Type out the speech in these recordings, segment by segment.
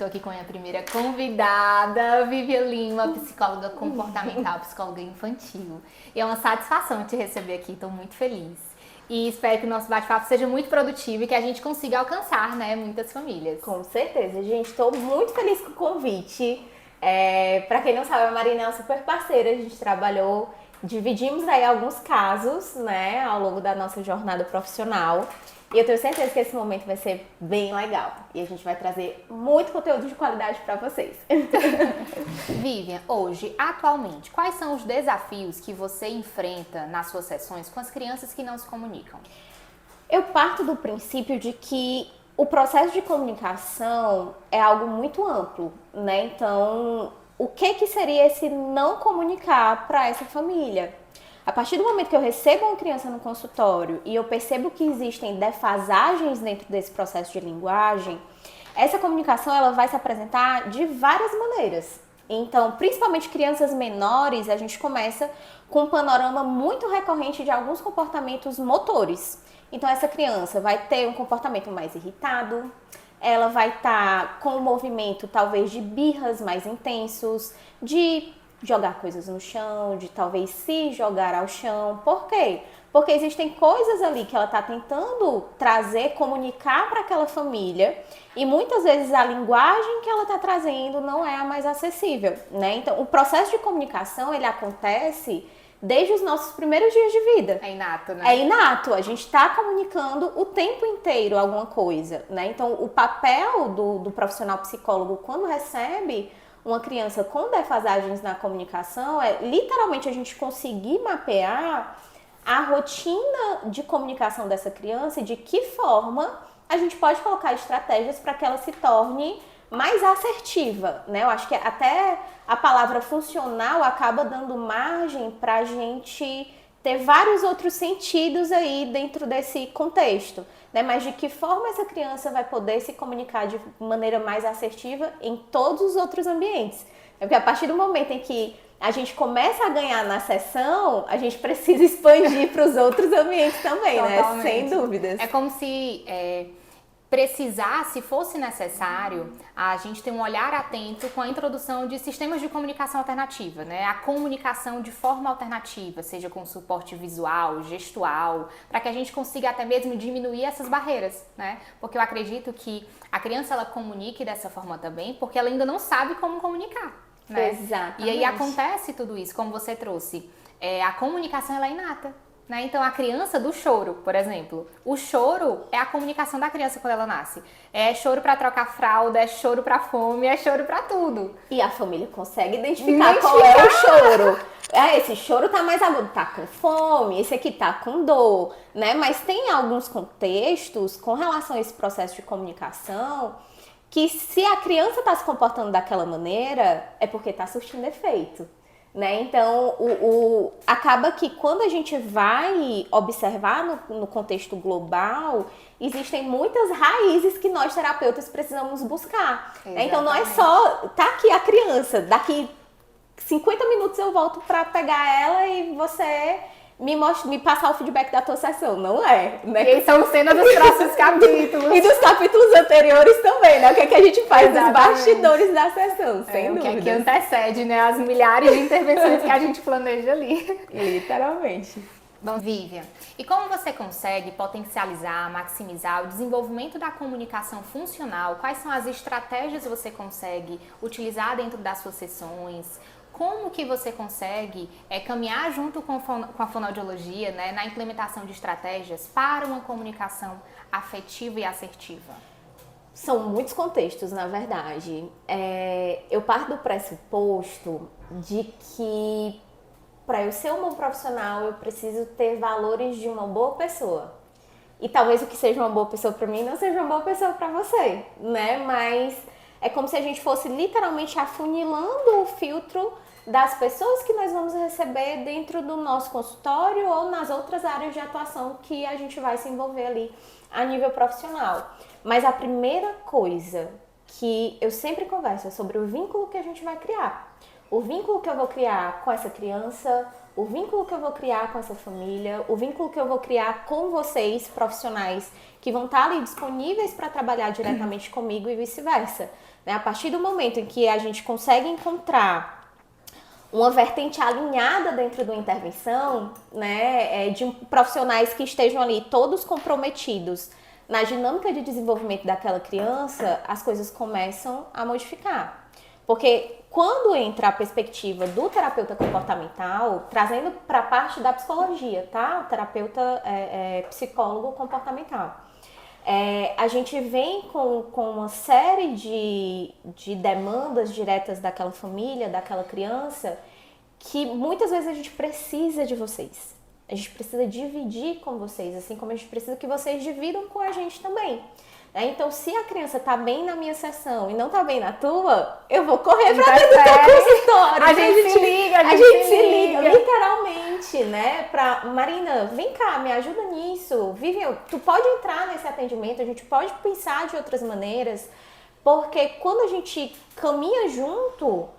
estou aqui com a minha primeira convidada, Vivian Lima, psicóloga comportamental, psicóloga infantil. E é uma satisfação te receber aqui, estou muito feliz. E espero que o nosso bate-papo seja muito produtivo e que a gente consiga alcançar, né, muitas famílias. Com certeza, gente. Estou muito feliz com o convite. Para quem não sabe, a Marina é uma super parceira. A gente trabalhou, dividimos aí alguns casos, né, ao longo da nossa jornada profissional. E eu tenho certeza que esse momento vai ser bem legal. E a gente vai trazer muito conteúdo de qualidade para vocês. Vivian, hoje, atualmente, quais são os desafios que você enfrenta nas suas sessões com as crianças que não se comunicam? Eu parto do princípio de que o processo de comunicação é algo muito amplo, né? Então, o que seria esse não comunicar para essa família? A partir do momento que eu recebo uma criança no consultório e eu percebo que existem defasagens dentro desse processo de linguagem, essa comunicação ela vai se apresentar de várias maneiras. Então, principalmente crianças menores, a gente começa com um panorama muito recorrente de alguns comportamentos motores. Então, essa criança vai ter um comportamento mais irritado, ela vai estar com um movimento talvez de birras mais intensos, de jogar coisas no chão, de talvez se jogar ao chão. Por quê? Porque existem coisas ali que ela está tentando trazer, comunicar para aquela família e muitas vezes a linguagem que ela está trazendo não é a mais acessível, né? Então, o processo de comunicação, ele acontece desde os nossos primeiros dias de vida. É inato, né? É inato, a gente está comunicando o tempo inteiro alguma coisa, né? Então, o papel do profissional psicólogo quando recebe uma criança com defasagens na comunicação é literalmente a gente conseguir mapear a rotina de comunicação dessa criança e de que forma a gente pode colocar estratégias para que ela se torne mais assertiva, né? Eu acho que até a palavra funcional acaba dando margem para a gente ter vários outros sentidos aí dentro desse contexto, né? Mas de que forma essa criança vai poder se comunicar de maneira mais assertiva em todos os outros ambientes? Porque a partir do momento em que a gente começa a ganhar na sessão, a gente precisa expandir para os outros ambientes também, né? Sem dúvidas. É como se se fosse necessário, a gente ter um olhar atento com a introdução de sistemas de comunicação alternativa, né? A comunicação de forma alternativa, seja com suporte visual, gestual, para que a gente consiga até mesmo diminuir essas barreiras, né? Porque eu acredito que a criança ela comunique dessa forma também, porque ela ainda não sabe como comunicar, né? Exatamente. E aí acontece tudo isso, como você trouxe, a comunicação ela é inata. Né? Então, a criança do choro, por exemplo, o choro é a comunicação da criança quando ela nasce. É choro para trocar fralda, é choro para fome, é choro para tudo. E a família consegue identificar qual é o choro. Esse choro tá mais agudo, tá com fome, esse aqui tá com dor, né? Mas tem alguns contextos com relação a esse processo de comunicação que se a criança tá se comportando daquela maneira, é porque tá surtindo efeito. Né? Então, acaba que quando a gente vai observar no contexto global, existem muitas raízes que nós terapeutas precisamos buscar. Né? Então, não é só, tá aqui a criança, daqui 50 minutos eu volto para pegar ela e você me passar o feedback da tua sessão, não é? Né? E aí são cenas dos próximos capítulos. E dos capítulos anteriores também, né? O que é que a gente faz nos Exatamente. bastidores da sessão, sem dúvida. O que é que antecede, né? As milhares de intervenções que a gente planeja ali. Literalmente. Bom, Vivian, e como você consegue potencializar, maximizar o desenvolvimento da comunicação funcional? Quais são as estratégias que você consegue utilizar dentro das suas sessões? Como que você consegue caminhar junto com a fonoaudiologia, né, na implementação de estratégias para uma comunicação afetiva e assertiva? São muitos contextos, na verdade. Eu parto do pressuposto de que para eu ser um bom profissional, eu preciso ter valores de uma boa pessoa. E talvez o que seja uma boa pessoa para mim não seja uma boa pessoa para você, né? Mas é como se a gente fosse literalmente afunilando o filtro das pessoas que nós vamos receber dentro do nosso consultório ou nas outras áreas de atuação que a gente vai se envolver ali a nível profissional. Mas a primeira coisa que eu sempre converso é sobre o vínculo que a gente vai criar. O vínculo que eu vou criar com essa criança, o vínculo que eu vou criar com essa família, o vínculo que eu vou criar com vocês, profissionais, que vão estar ali disponíveis para trabalhar diretamente comigo e vice-versa. né? A partir do momento em que a gente consegue encontrar uma vertente alinhada dentro da intervenção, né, de profissionais que estejam ali todos comprometidos na dinâmica de desenvolvimento daquela criança, as coisas começam a modificar. Porque quando entra a perspectiva do terapeuta comportamental, trazendo para a parte da psicologia, tá? O terapeuta psicólogo comportamental. A gente vem com uma série de demandas diretas daquela família, daquela criança, que muitas vezes a gente precisa de vocês. A gente precisa dividir com vocês, assim como a gente precisa que vocês dividam com a gente também. Então, se a criança tá bem na minha sessão e não tá bem na tua, eu vou correr pra dentro do teu consultório. A gente se liga, a gente se liga, literalmente, né? Marina, vem cá, me ajuda nisso. Vivian, tu pode entrar nesse atendimento, a gente pode pensar de outras maneiras, porque quando a gente caminha junto,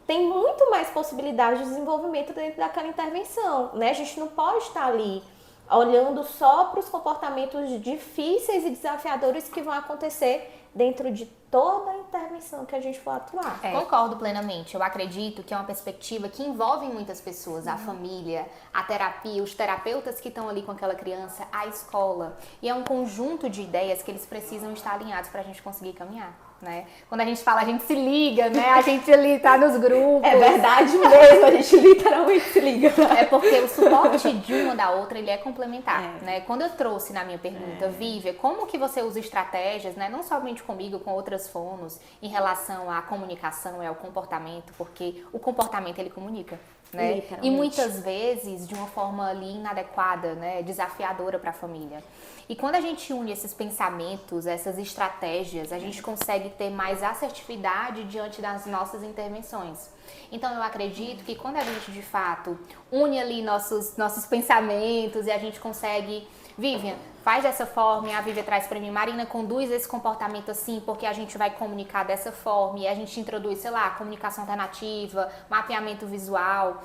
tem muito mais possibilidade de desenvolvimento dentro daquela intervenção, né? A gente não pode estar ali olhando só para os comportamentos difíceis e desafiadores que vão acontecer dentro de toda a intervenção que a gente for atuar. Concordo plenamente. Eu acredito que é uma perspectiva que envolve muitas pessoas, a família, a terapia, os terapeutas que estão ali com aquela criança, a escola. E é um conjunto de ideias que eles precisam estar alinhados para a gente conseguir caminhar. Né? Quando a gente fala, a gente se liga, né? A gente ali tá nos grupos. É verdade mesmo, a gente literalmente se liga. É porque o suporte de uma da outra, ele é complementar, né? Quando eu trouxe na minha pergunta, Vívia, como que você usa estratégias, né? Não somente comigo, com outras fonos, em relação à comunicação e ao comportamento, porque o comportamento, ele comunica. Né? E muitas vezes de uma forma ali inadequada, né? Desafiadora para a família. E quando a gente une esses pensamentos, essas estratégias, a gente consegue ter mais assertividade diante das nossas intervenções. Então eu acredito que quando a gente de fato une ali nossos pensamentos e a gente consegue, Vivian, faz dessa forma, e a Vivian traz para mim, Marina, conduz esse comportamento assim, porque a gente vai comunicar dessa forma, e a gente introduz, sei lá, comunicação alternativa, mapeamento visual.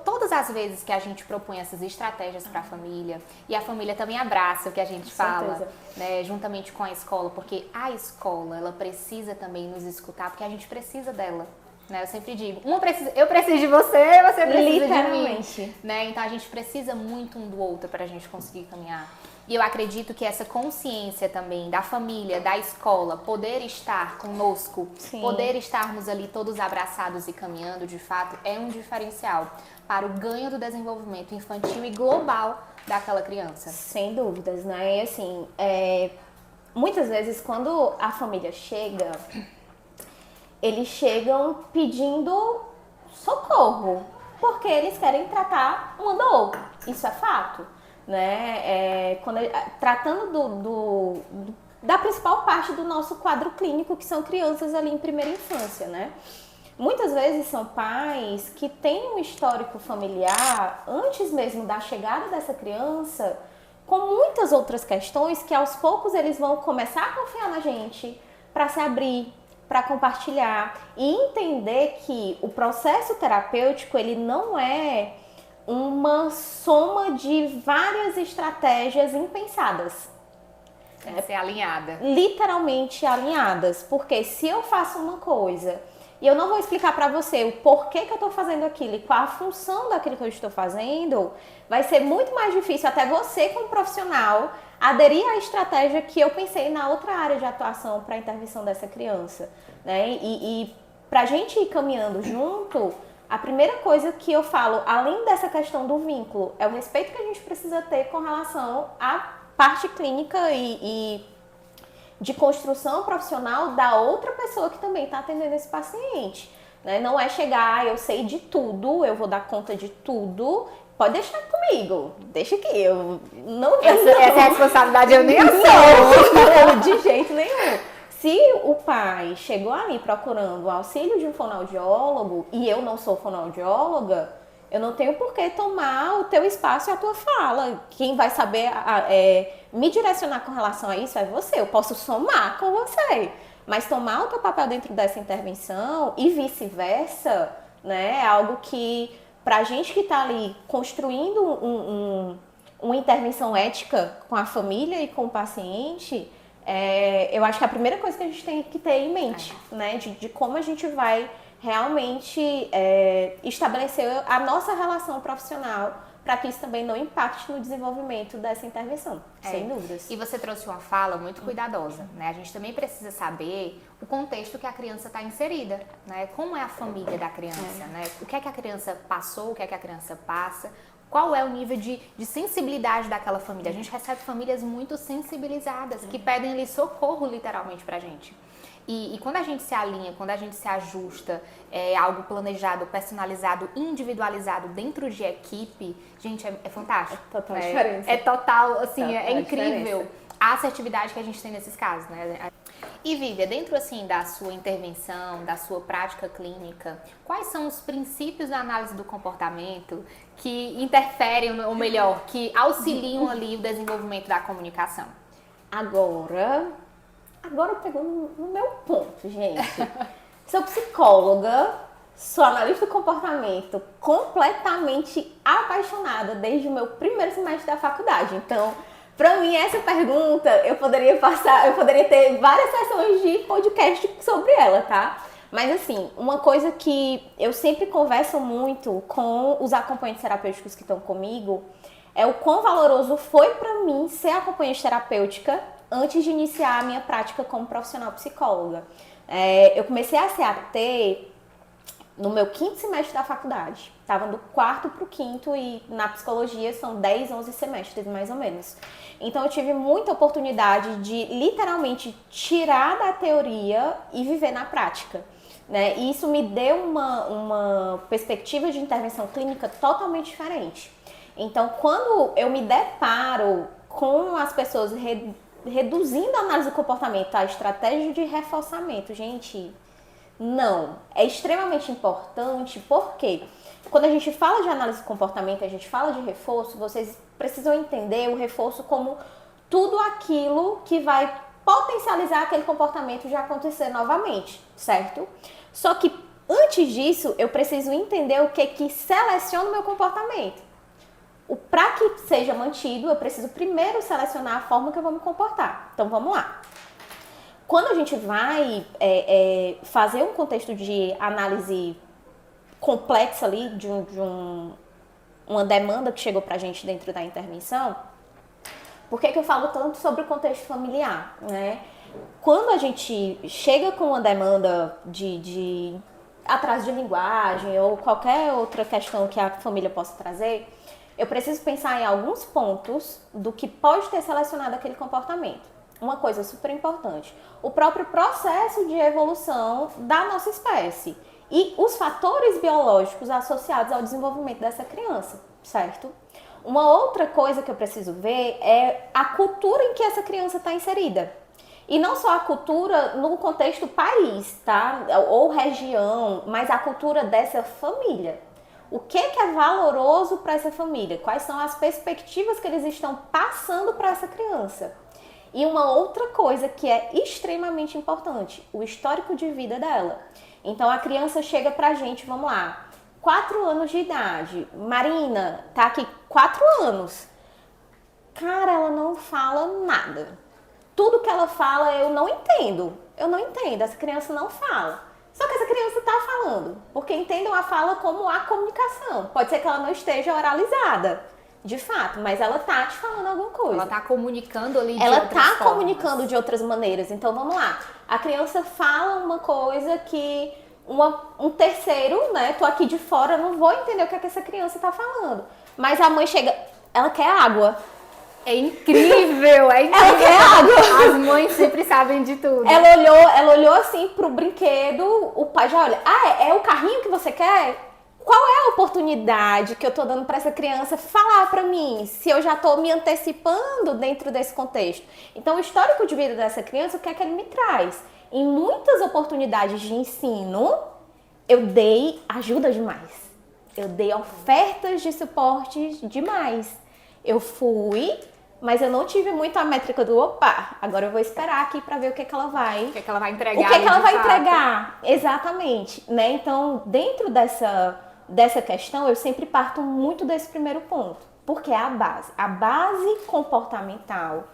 Todas as vezes que a gente propõe essas estratégias para a família, e a família também abraça o que a gente fala, né, juntamente com a escola, porque a escola, ela precisa também nos escutar, porque a gente precisa dela. Né? Eu sempre digo, eu preciso de você, você precisa de mim. Né? Então a gente precisa muito um do outro para a gente conseguir caminhar. E eu acredito que essa consciência também da família, da escola, poder estar conosco, poder estarmos ali todos abraçados e caminhando, de fato, é um diferencial para o ganho do desenvolvimento infantil e global daquela criança. Sem dúvidas, né? E assim, muitas vezes quando a família chega, eles chegam pedindo socorro, porque eles querem tratar uma dor. Isso é fato. Né? Tratando da principal parte do nosso quadro clínico, que são crianças ali em primeira infância, né? Muitas vezes são pais que têm um histórico familiar, antes mesmo da chegada dessa criança, com muitas outras questões que aos poucos eles vão começar a confiar na gente para se abrir, para compartilhar e entender que o processo terapêutico, ele não é uma soma de várias estratégias impensadas. Tem que ser alinhada. Literalmente alinhadas. Porque se eu faço uma coisa e eu não vou explicar para você o porquê que eu estou fazendo aquilo e qual a função daquilo que eu estou fazendo, vai ser muito mais difícil até você, como profissional, aderir à estratégia que eu pensei na outra área de atuação para a intervenção dessa criança. Né? E para a gente ir caminhando junto, a primeira coisa que eu falo, além dessa questão do vínculo, é o respeito que a gente precisa ter com relação à parte clínica e de construção profissional da outra pessoa que também está atendendo esse paciente. Né? Não é chegar, eu sei de tudo, eu vou dar conta de tudo, pode deixar comigo, deixa que eu não... Essa responsabilidade eu nem assumo. De jeito nenhum. Se o pai chegou ali procurando o auxílio de um fonoaudiólogo e eu não sou fonoaudióloga, eu não tenho por que tomar o teu espaço e a tua fala. Quem vai saber me direcionar com relação a isso é você. Eu posso somar com você, mas tomar o teu papel dentro dessa intervenção e vice-versa, né, é algo que, pra gente que tá ali construindo uma intervenção ética com a família e com o paciente, eu acho que a primeira coisa que a gente tem que ter em mente, né, de como a gente vai realmente estabelecer a nossa relação profissional para que isso também não impacte no desenvolvimento dessa intervenção, sem dúvidas. E você trouxe uma fala muito cuidadosa, né? A gente também precisa saber o contexto que a criança está inserida, né? Como é a família da criança, né? O que é que a criança passou, o que é que a criança passa, qual é o nível de sensibilidade daquela família. A gente recebe famílias muito sensibilizadas, que pedem ali socorro literalmente pra gente. E quando a gente se alinha, quando a gente se ajusta, algo planejado, personalizado, individualizado dentro de equipe, gente, é fantástico. É total diferença. É total, assim, Total é incrível diferença. a assertividade que a gente tem nesses casos, né? E Vívia, dentro assim da sua intervenção, da sua prática clínica, quais são os princípios da análise do comportamento que interferem, ou melhor, que auxiliam ali o desenvolvimento da comunicação? Agora pegou no meu ponto, gente. Sou psicóloga, sou analista do comportamento, completamente apaixonada desde o meu primeiro semestre da faculdade. Então, para mim, essa pergunta, eu poderia ter várias sessões de podcast sobre ela, tá? Mas assim, uma coisa que eu sempre converso muito com os acompanhantes terapêuticos que estão comigo é o quão valoroso foi para mim ser acompanhante terapêutica antes de iniciar a minha prática como profissional psicóloga. Eu comecei a CAT no meu 5º semestre da faculdade. Estava do 4º para o 5º e na psicologia são 10, 11 semestres mais ou menos. Então eu tive muita oportunidade de literalmente tirar da teoria e viver na prática, né? E isso me deu uma perspectiva de intervenção clínica totalmente diferente. Então quando eu me deparo com as pessoas reduzindo a análise do comportamento, a estratégia de reforçamento, gente, não. É extremamente importante porque quando a gente fala de análise do comportamento, a gente fala de reforço, vocês precisam entender o reforço como tudo aquilo que vai potencializar aquele comportamento de acontecer novamente, certo? Só que antes disso, eu preciso entender o que seleciona o meu comportamento. Para que seja mantido, eu preciso primeiro selecionar a forma que eu vou me comportar. Então, vamos lá. Quando a gente vai fazer um contexto de análise complexa ali, de uma demanda que chegou pra gente dentro da intervenção, por que eu falo tanto sobre o contexto familiar, né? Quando a gente chega com uma demanda de atraso de linguagem ou qualquer outra questão que a família possa trazer, eu preciso pensar em alguns pontos do que pode ter selecionado aquele comportamento. Uma coisa super importante, o próprio processo de evolução da nossa espécie e os fatores biológicos associados ao desenvolvimento dessa criança, certo? Uma outra coisa que eu preciso ver é a cultura em que essa criança está inserida. E não só a cultura no contexto país, tá? Ou região, mas a cultura dessa família. O que é valoroso para essa família? Quais são as perspectivas que eles estão passando para essa criança? E uma outra coisa que é extremamente importante, o histórico de vida dela. Então a criança chega pra gente, vamos lá, 4 anos de idade. Marina, tá aqui 4 anos. Cara, ela não fala nada. Tudo que ela fala eu não entendo. Essa criança não fala. Só que essa criança tá falando, porque entendam a fala como a comunicação. Pode ser que ela não esteja oralizada, de fato, mas ela tá te falando alguma coisa. Ela tá comunicando ali de ela outras tá formas. comunicando de outras maneiras. Então vamos lá. A criança fala uma coisa que um terceiro, né? Tô aqui de fora, não vou entender o que é que essa criança tá falando. Mas a mãe chega, ela quer água. É incrível, é incrível. Ela quer água. As mães sempre sabem de tudo. Ela olhou assim pro brinquedo, o pai já olha. Ah, é o carrinho que você quer? Qual é a oportunidade que eu tô dando para essa criança falar para mim, se eu já tô me antecipando dentro desse contexto? Então, o histórico de vida dessa criança, o que é que ele me traz? Em muitas oportunidades de ensino, eu dei ajuda demais. Eu dei ofertas de suporte demais. Eu fui, mas eu não tive muito a métrica do opa, agora eu vou esperar aqui para ver o que ela vai... O que ela vai entregar. O que ela vai entregar, exatamente, né? Então, dentro dessa questão, eu sempre parto muito desse primeiro ponto, porque é a base. A base comportamental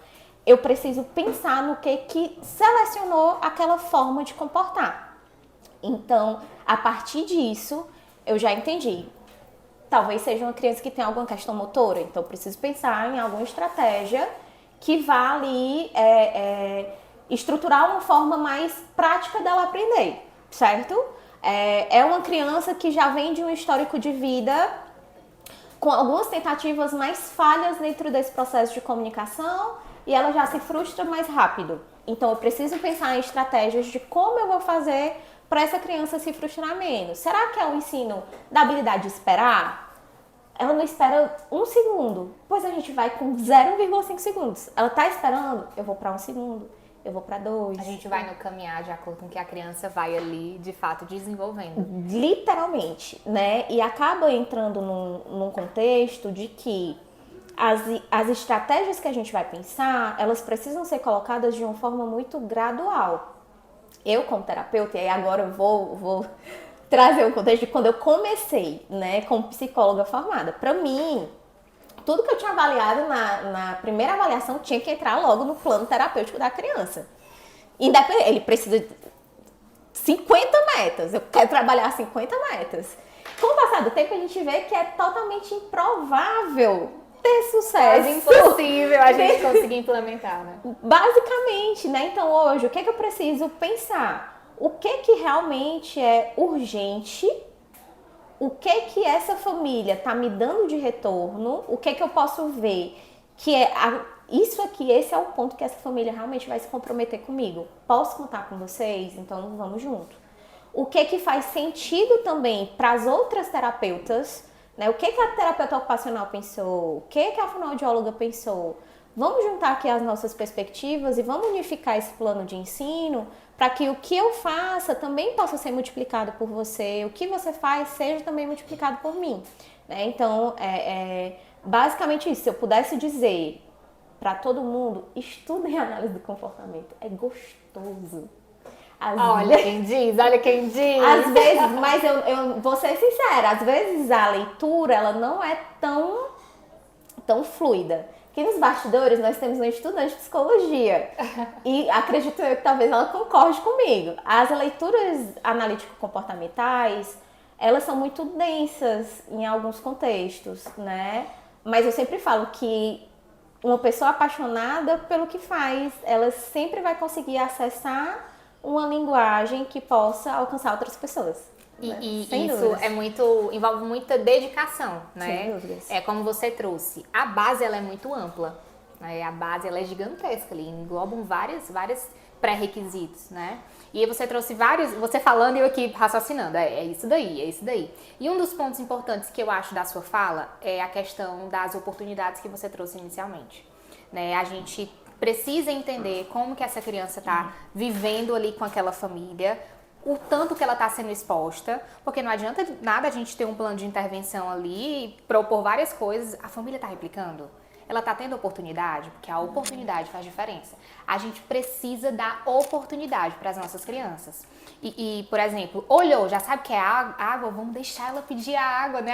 eu preciso pensar no que selecionou aquela forma de comportar. Então, a partir disso, eu já entendi. Talvez seja uma criança que tem alguma questão motora, então eu preciso pensar em alguma estratégia que vá ali estruturar uma forma mais prática dela aprender, certo? É uma criança que já vem de um histórico de vida com algumas tentativas mais falhas dentro desse processo de comunicação e ela já se frustra mais rápido. Então eu preciso pensar em estratégias de como eu vou fazer para essa criança se frustrar menos. Será que é o ensino da habilidade de esperar? Ela não espera 1 segundo, pois a gente vai com 0,5 segundos. Ela tá esperando, eu vou para 1 segundo, eu vou para 2. A gente vai no caminhar de acordo com que a criança vai ali, de fato, desenvolvendo. Literalmente, né? E acaba entrando num contexto de que as estratégias que a gente vai pensar, elas precisam ser colocadas de uma forma muito gradual. Eu, como terapeuta, e aí agora eu vou trazer o contexto de quando eu comecei, né, como psicóloga formada. Para mim, tudo que eu tinha avaliado na primeira avaliação tinha que entrar logo no plano terapêutico da criança. Independente, ele precisa de 50 metas, eu quero trabalhar 50 metas. Com o passar do tempo, a gente vê que é totalmente improvável ter sucesso. É impossível a gente conseguir implementar, né? Basicamente, né? Então hoje, o que eu preciso pensar? O que realmente é urgente? O que essa família tá me dando de retorno? O que eu posso ver que isso aqui, esse é o ponto que essa família realmente vai se comprometer comigo. Posso contar com vocês? Então vamos junto. O que faz sentido também para as outras terapeutas, né? O que a terapeuta ocupacional pensou? O que a fonoaudióloga pensou? Vamos juntar aqui as nossas perspectivas e vamos unificar esse plano de ensino para que o que eu faça também possa ser multiplicado por você, o que você faz seja também multiplicado por mim, né? Então, basicamente isso. Se eu pudesse dizer para todo mundo, estudem análise do comportamento, é gostoso. Olha quem diz. Às vezes, mas eu vou ser sincera, às vezes a leitura ela não é tão fluida. Aqui nos bastidores nós temos uma estudante de psicologia e acredito eu que talvez ela concorde comigo. As leituras analítico-comportamentais, elas são muito densas em alguns contextos, né? Mas eu sempre falo que uma pessoa apaixonada pelo que faz, ela sempre vai conseguir acessar uma linguagem que possa alcançar outras pessoas. E Sem isso dúvidas. envolve muita dedicação, né? Sem dúvidas. É como você trouxe. A base ela é muito ampla, né? A base ela é gigantesca ali, englobam vários pré-requisitos, né? E aí você trouxe vários, você falando e eu aqui raciocinando, é isso daí, é isso daí. E um dos pontos importantes que eu acho da sua fala é a questão das oportunidades que você trouxe inicialmente, né? A gente precisa entender como que essa criança está vivendo ali com aquela família, o tanto que ela está sendo exposta, porque não adianta nada a gente ter um plano de intervenção ali, propor várias coisas, a família está replicando? Ela está tendo oportunidade? Porque a oportunidade faz diferença. A gente precisa dar oportunidade para as nossas crianças. E, por exemplo, olhou, já sabe que é água, vamos deixar ela pedir a água, né?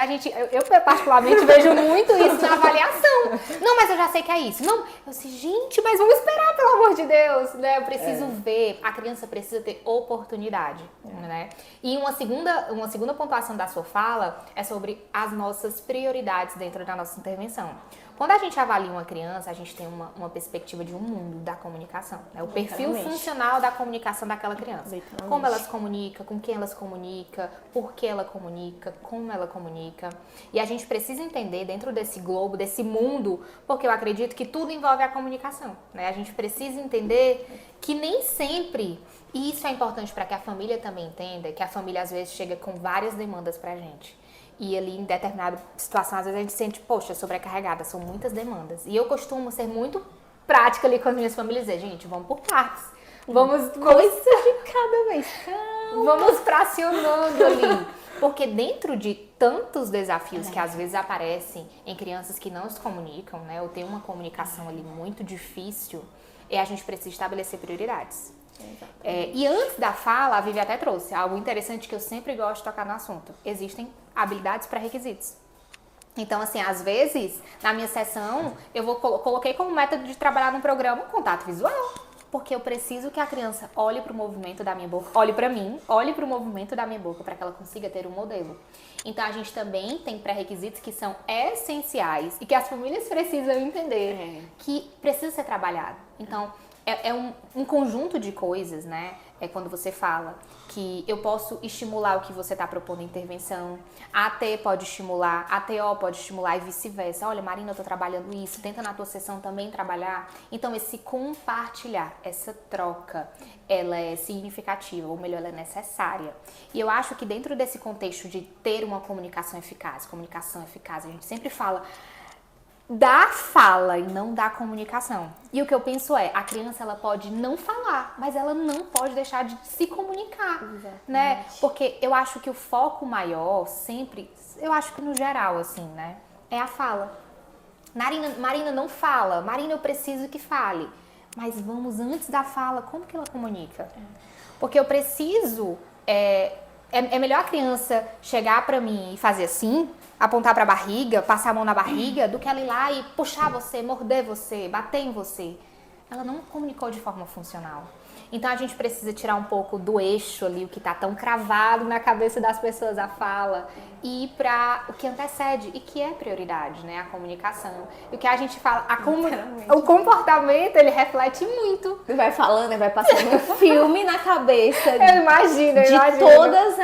Eu particularmente vejo muito isso na avaliação. Não, mas eu já sei que é isso. Não, eu disse, gente, mas vamos esperar, pelo amor de Deus, né? Eu preciso ver, a criança precisa ter oportunidade, né? E uma segunda pontuação da sua fala é sobre as nossas prioridades dentro da nossa intervenção. Quando a gente avalia uma criança, a gente tem uma perspectiva de um mundo da comunicação, né? O perfil funcional da comunicação daquela criança. Como ela se comunica, com quem ela se comunica, por que ela comunica, como ela comunica. E a gente precisa entender dentro desse globo, desse mundo, porque eu acredito que tudo envolve a comunicação, né? A gente precisa entender que nem sempre, e isso é importante para que a família também entenda, que a família às vezes chega com várias demandas pra gente. E ali em determinada situação, às vezes a gente sente, poxa, sobrecarregada, são muitas demandas. E eu costumo ser muito prática ali com as minhas famílias, dizer, gente, vamos por partes. Vamos coisa de cada vez. Calma. Vamos fracionando ali. Porque dentro de tantos desafios que às vezes aparecem em crianças que não se comunicam, né? Ou tem uma comunicação ali muito difícil, a gente precisa estabelecer prioridades. E antes da fala, a Vivi até trouxe algo interessante que eu sempre gosto de tocar no assunto. Existem habilidades pré-requisitos. Então, assim, às vezes, na minha sessão, coloquei como método de trabalhar no programa contato visual. Porque eu preciso que a criança olhe para o movimento da minha boca, olhe para mim, olhe para o movimento da minha boca, para que ela consiga ter um modelo. Então, a gente também tem pré-requisitos que são essenciais e que as famílias precisam entender que precisa ser trabalhado. Então, é um conjunto de coisas, né? É quando você fala que eu posso estimular o que você está propondo em intervenção, a AT pode estimular, a TO pode estimular e vice-versa. Olha, Marina, eu estou trabalhando isso, tenta na tua sessão também trabalhar. Então, esse compartilhar, essa troca, ela é significativa, ou melhor, ela é necessária. E eu acho que dentro desse contexto de ter uma comunicação eficaz, a gente sempre fala da fala e não da comunicação. E o que eu penso é, a criança ela pode não falar, mas ela não pode deixar de se comunicar, né? Porque eu acho que o foco maior sempre, eu acho que no geral assim, né, é a fala. Marina não fala, Marina eu preciso que fale. Mas vamos antes da fala, como que ela comunica? Porque eu preciso, é melhor a criança chegar pra mim e fazer assim, apontar pra barriga, passar a mão na barriga, do que ela ir lá e puxar você, morder você, bater em você. Ela não comunicou de forma funcional. Então a gente precisa tirar um pouco do eixo ali, o que tá tão cravado na cabeça das pessoas, a fala, e ir para o que antecede e que é prioridade, né? A comunicação. E o que a gente fala, o comportamento, ele reflete muito. Vai falando, vai passando um filme na cabeça. Eu imagino. Todas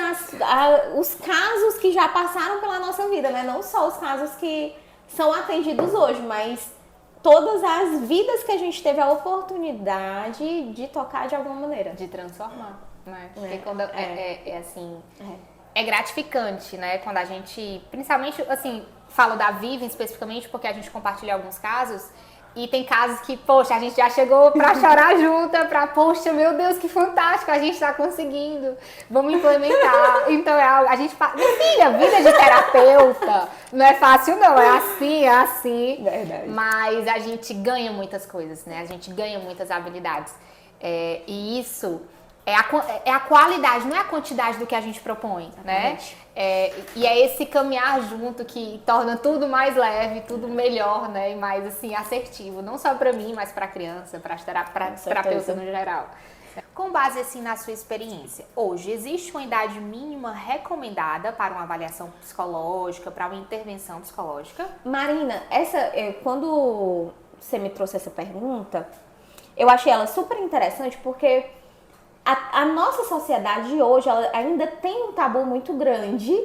os casos que já passaram pela nossa vida, né? Não só os casos que são atendidos hoje, mas todas as vidas que a gente teve a oportunidade de tocar de alguma maneira. De transformar, né? Porque quando é gratificante, né? Quando a gente, principalmente, assim, falo da Vivian especificamente porque a gente compartilha alguns casos e tem casos que, poxa, a gente já chegou pra chorar junta, poxa, meu Deus, que fantástico, a gente tá conseguindo, vamos implementar. Então, a gente fala, minha filha, vida de terapeuta não é fácil não, é assim. Verdade. Mas a gente ganha muitas coisas, né? A gente ganha muitas habilidades. E isso é a qualidade, não é a quantidade do que a gente propõe, né? E é esse caminhar junto que torna tudo mais leve, tudo melhor, né? E mais, assim, assertivo. Não só para mim, mas para a criança, para terapeuta no geral. Com base, assim, na sua experiência, hoje existe uma idade mínima recomendada para uma avaliação psicológica, para uma intervenção psicológica? Marina, quando você me trouxe essa pergunta, eu achei ela super interessante porque a nossa sociedade hoje ela ainda tem um tabu muito grande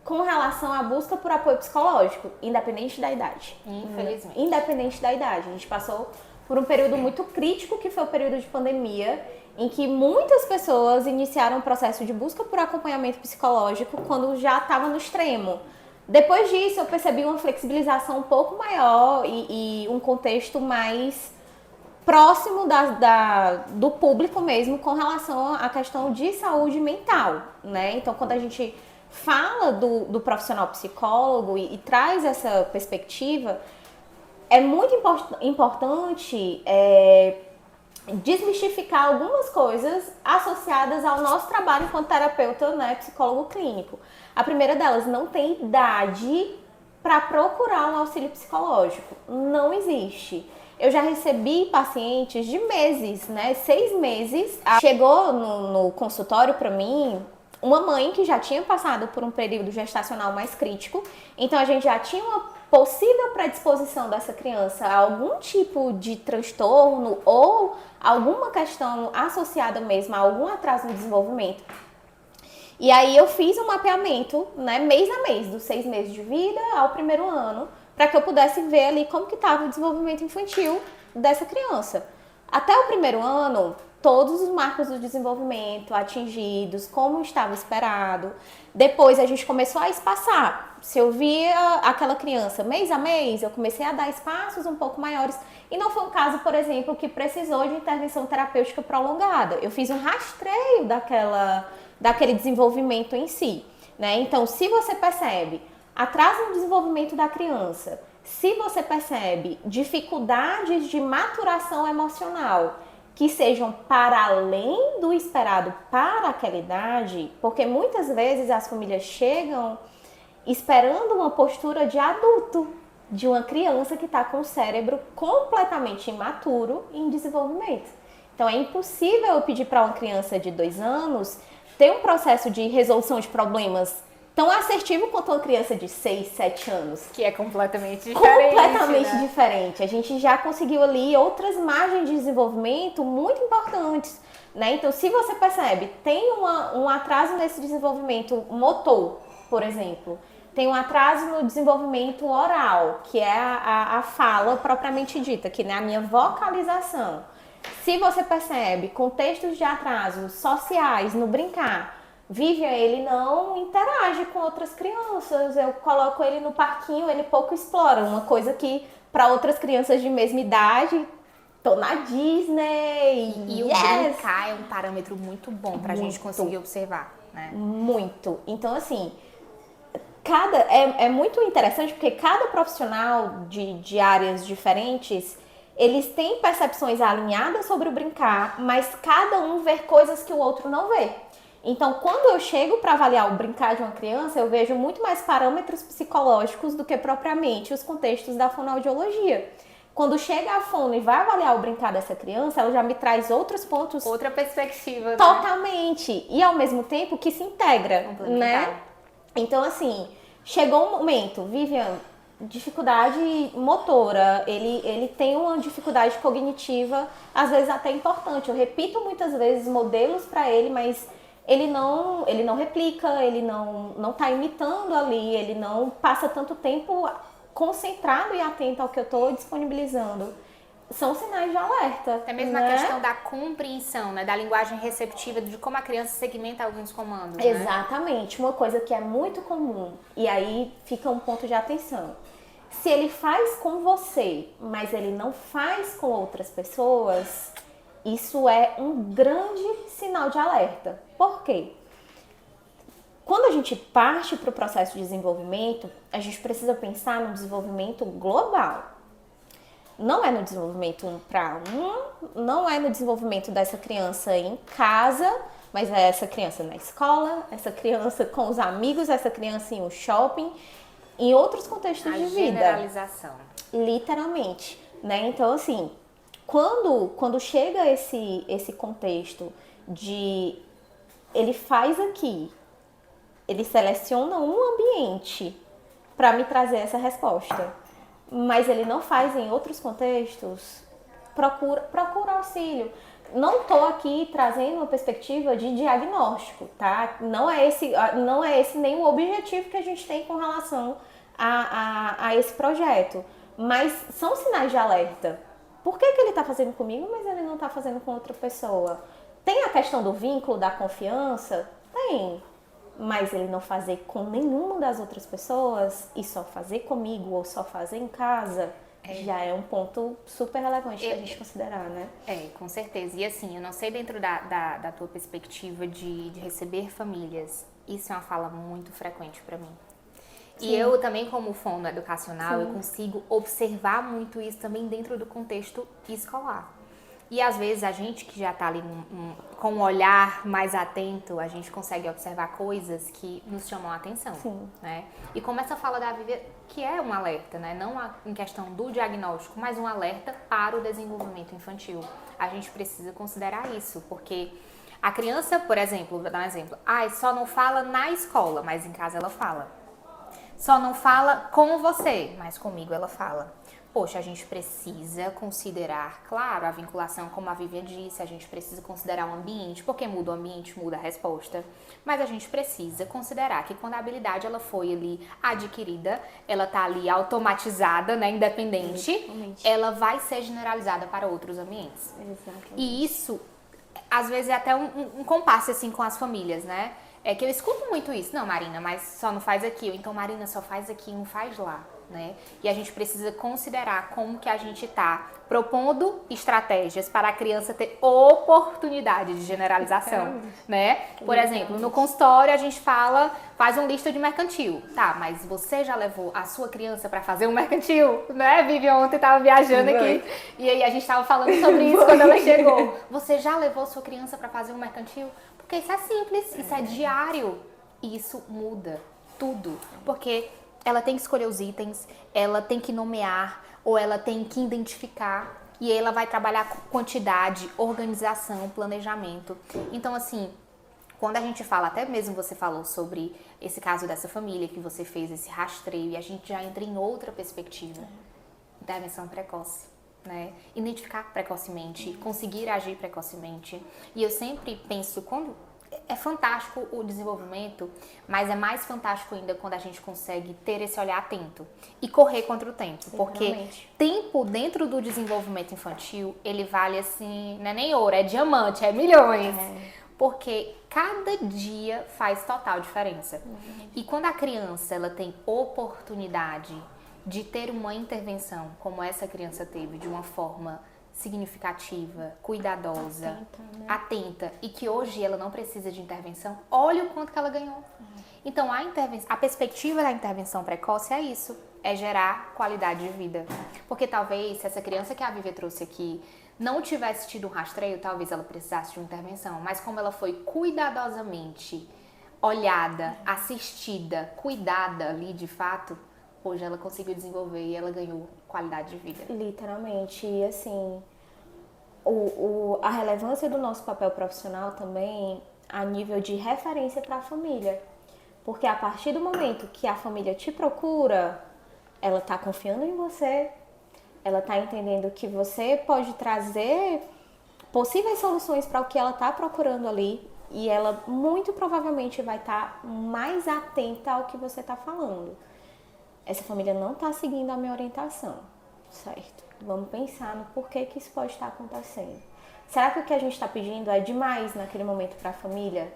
com relação à busca por apoio psicológico, independente da idade. Infelizmente. Independente da idade. A gente passou por um período muito crítico, que foi o período de pandemia, em que muitas pessoas iniciaram o processo de busca por acompanhamento psicológico quando já estava no extremo. Depois disso, eu percebi uma flexibilização um pouco maior e um contexto mais próximo do público mesmo com relação à questão de saúde mental, né? Então, quando a gente fala do profissional psicólogo e traz essa perspectiva, é muito importante desmistificar algumas coisas associadas ao nosso trabalho enquanto terapeuta, né, psicólogo clínico. A primeira delas, não tem idade para procurar um auxílio psicológico. Não existe. Eu já recebi pacientes de meses, né, 6 meses. Chegou no consultório para mim uma mãe que já tinha passado por um período gestacional mais crítico, então a gente já tinha uma possível predisposição dessa criança a algum tipo de transtorno ou alguma questão associada mesmo a algum atraso no desenvolvimento. E aí eu fiz um mapeamento, né, mês a mês, dos 6 meses de vida ao primeiro ano, para que eu pudesse ver ali como que estava o desenvolvimento infantil dessa criança. Até o primeiro ano, todos os marcos do desenvolvimento atingidos, como estava esperado. Depois a gente começou a espaçar. Se eu via aquela criança mês a mês, eu comecei a dar espaços um pouco maiores. E não foi um caso, por exemplo, que precisou de intervenção terapêutica prolongada. Eu fiz um rastreio daquele desenvolvimento em si, né? Então, se você percebe atraso no desenvolvimento da criança, se você percebe dificuldades de maturação emocional que sejam para além do esperado para aquela idade, porque muitas vezes as famílias chegam esperando uma postura de adulto, de uma criança que está com o cérebro completamente imaturo e em desenvolvimento. Então é impossível eu pedir para uma criança de 2 anos ter um processo de resolução de problemas tão assertivo quanto uma criança de 6, 7 anos. Que é completamente diferente. Completamente diferente. A gente já conseguiu ali outras margens de desenvolvimento muito importantes, né? Então, se você percebe, tem um atraso nesse desenvolvimento motor, por exemplo, tem um atraso no desenvolvimento oral, que é a fala propriamente dita, que é a minha vocalização. Se você percebe contextos de atrasos sociais no brincar, Vivian, ele não interage com outras crianças, eu coloco ele no parquinho, ele pouco explora, uma coisa que para outras crianças de mesma idade, tô na Disney. E o brincar é um parâmetro muito bom pra gente conseguir observar, né? Muito. Então, assim, é muito interessante porque cada profissional de áreas diferentes, eles têm percepções alinhadas sobre o brincar, mas cada um vê coisas que o outro não vê. Então, quando eu chego para avaliar o brincar de uma criança, eu vejo muito mais parâmetros psicológicos do que propriamente os contextos da fonoaudiologia. Quando chega a fono e vai avaliar o brincar dessa criança, ela já me traz outros pontos. Outra perspectiva, né? Totalmente. E ao mesmo tempo que se integra, né? Então, assim, chegou um momento, Vivian, dificuldade motora, ele tem uma dificuldade cognitiva, às vezes até importante. Eu repito muitas vezes modelos para ele, mas ele não replica, ele não tá imitando ali, ele não passa tanto tempo concentrado e atento ao que eu estou disponibilizando. São sinais de alerta. Até mesmo a questão da compreensão, né? Da linguagem receptiva, de como a criança segmenta alguns comandos, né? Exatamente. Uma coisa que é muito comum, e aí fica um ponto de atenção. Se ele faz com você, mas ele não faz com outras pessoas, isso é um grande sinal de alerta. Por quê? Quando a gente parte para o processo de desenvolvimento, a gente precisa pensar no desenvolvimento global. Não é no desenvolvimento 1 para 1, não é no desenvolvimento dessa criança em casa, mas é essa criança na escola, essa criança com os amigos, essa criança em um shopping, em outros contextos de vida. Generalização. Literalmente, né? Então, assim, quando chega esse contexto de ele faz aqui, ele seleciona um ambiente para me trazer essa resposta, mas ele não faz em outros contextos, procura auxílio. Não estou aqui trazendo uma perspectiva de diagnóstico, tá? Não é esse nem o objetivo que a gente tem com relação a esse projeto. Mas são sinais de alerta. Por que ele está fazendo comigo, mas ele não está fazendo com outra pessoa? Tem a questão do vínculo, da confiança? Tem. Mas ele não fazer com nenhuma das outras pessoas e só fazer comigo ou só fazer em casa, já é um ponto super relevante pra gente considerar, né? Com certeza. E assim, eu não sei dentro da tua perspectiva de receber famílias, isso é uma fala muito frequente para mim. Sim. E eu também, como fono educacional, sim, eu consigo observar muito isso também dentro do contexto escolar. E às vezes a gente que já está ali com um olhar mais atento, a gente consegue observar coisas que nos chamam a atenção, sim, né? E como essa fala da Vivian, que é um alerta, né? Não em questão do diagnóstico, mas um alerta para o desenvolvimento infantil. A gente precisa considerar isso, porque a criança, por exemplo, vou dar um exemplo, só não fala na escola, mas em casa ela fala. Só não fala com você, mas comigo ela fala. Poxa, a gente precisa considerar, claro, a vinculação, como a Vivian disse, a gente precisa considerar o ambiente, porque muda o ambiente, muda a resposta. Mas a gente precisa considerar que quando a habilidade ela foi ali adquirida, ela tá ali automatizada, né, independente, exatamente, ela vai ser generalizada para outros ambientes. Exatamente. E isso, às vezes, é até um compasso assim com as famílias, né? É que eu escuto muito isso. Não, Marina, mas só não faz aqui. Ou então, Marina, só faz aqui, não faz lá. Né? E a gente precisa considerar como que a gente está propondo estratégias para a criança ter oportunidade de generalização, né? Por exemplo, no consultório a gente faz uma lista de mercantil. Tá, mas você já levou a sua criança para fazer um mercantil? Né? Vivian ontem estava viajando aqui e aí a gente estava falando sobre isso quando ela chegou. Você já levou sua criança para fazer um mercantil? Porque isso é simples, isso é diário e isso muda tudo. Porque ela tem que escolher os itens, ela tem que nomear, ou ela tem que identificar. E aí ela vai trabalhar com quantidade, organização, planejamento. Então, assim, quando a gente fala, até mesmo você falou sobre esse caso dessa família, que você fez esse rastreio, e a gente já entra em outra perspectiva. Intervenção precoce, né? Identificar precocemente, conseguir agir precocemente. E eu sempre penso, quando é fantástico o desenvolvimento, mas é mais fantástico ainda quando a gente consegue ter esse olhar atento e correr contra o tempo. Porque Realmente. tempo dentro do desenvolvimento infantil, ele vale assim, não é nem ouro, é diamante, é milhões. Porque cada dia faz total diferença. E quando a criança ela tem oportunidade de ter uma intervenção como essa criança teve, de uma forma significativa, cuidadosa, atenta, e que hoje ela não precisa de intervenção, olha o quanto que ela ganhou. Então a perspectiva da intervenção precoce é isso, é gerar qualidade de vida. Porque talvez se essa criança que a Vivian trouxe aqui não tivesse tido um rastreio, talvez ela precisasse de uma intervenção, mas como ela foi cuidadosamente olhada, assistida, cuidada ali de fato, hoje ela conseguiu desenvolver e ela ganhou qualidade de vida. Literalmente. E assim, a relevância do nosso papel profissional também a nível de referência para a família. Porque a partir do momento que a família te procura, ela está confiando em você, ela está entendendo que você pode trazer possíveis soluções para o que ela está procurando ali, e ela muito provavelmente vai estar mais atenta ao que você está falando. Essa família não está seguindo a minha orientação, certo? Vamos pensar no porquê que isso pode estar acontecendo. Será que o que a gente está pedindo é demais naquele momento para a família?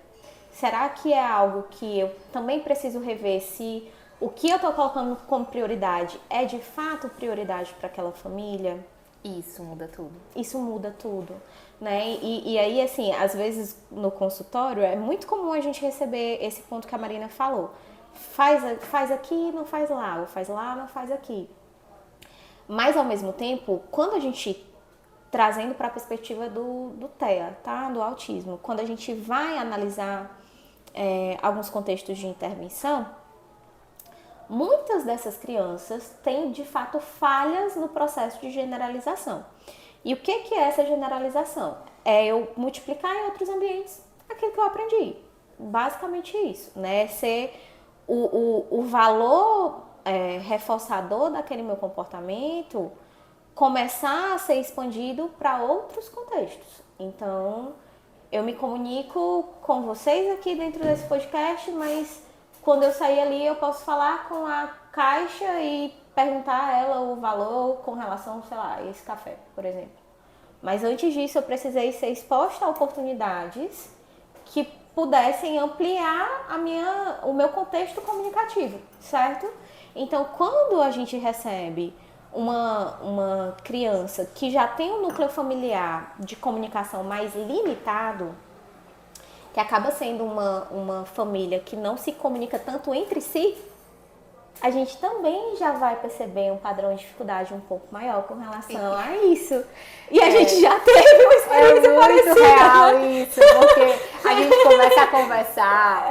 Será que é algo que eu também preciso rever se o que eu estou colocando como prioridade é de fato prioridade para aquela família? Isso muda tudo. Isso muda tudo, né? E aí, assim, às vezes no consultório é muito comum a gente receber esse ponto que a Marina falou. Faz aqui, não faz lá, ou faz lá, não faz aqui. Mas, ao mesmo tempo, quando a gente, trazendo para a perspectiva do TEA, tá? Do autismo, quando a gente vai analisar alguns contextos de intervenção, muitas dessas crianças têm, de fato, falhas no processo de generalização. E o que é essa generalização? É eu multiplicar em outros ambientes aquilo que eu aprendi. Basicamente isso, né? Ser o valor reforçador daquele meu comportamento começar a ser expandido para outros contextos. Então, eu me comunico com vocês aqui dentro desse podcast, mas quando eu sair ali eu posso falar com a caixa e perguntar a ela o valor com relação, sei lá, a esse café, por exemplo. Mas antes disso eu precisei ser exposta a oportunidades que pudessem ampliar o meu contexto comunicativo, certo? Então, quando a gente recebe uma criança que já tem um núcleo familiar de comunicação mais limitado, que acaba sendo uma família que não se comunica tanto entre si, a gente também já vai perceber um padrão de dificuldade um pouco maior com relação a isso. E a gente já teve uma experiência parecida. É muito real isso, porque a gente começa a conversar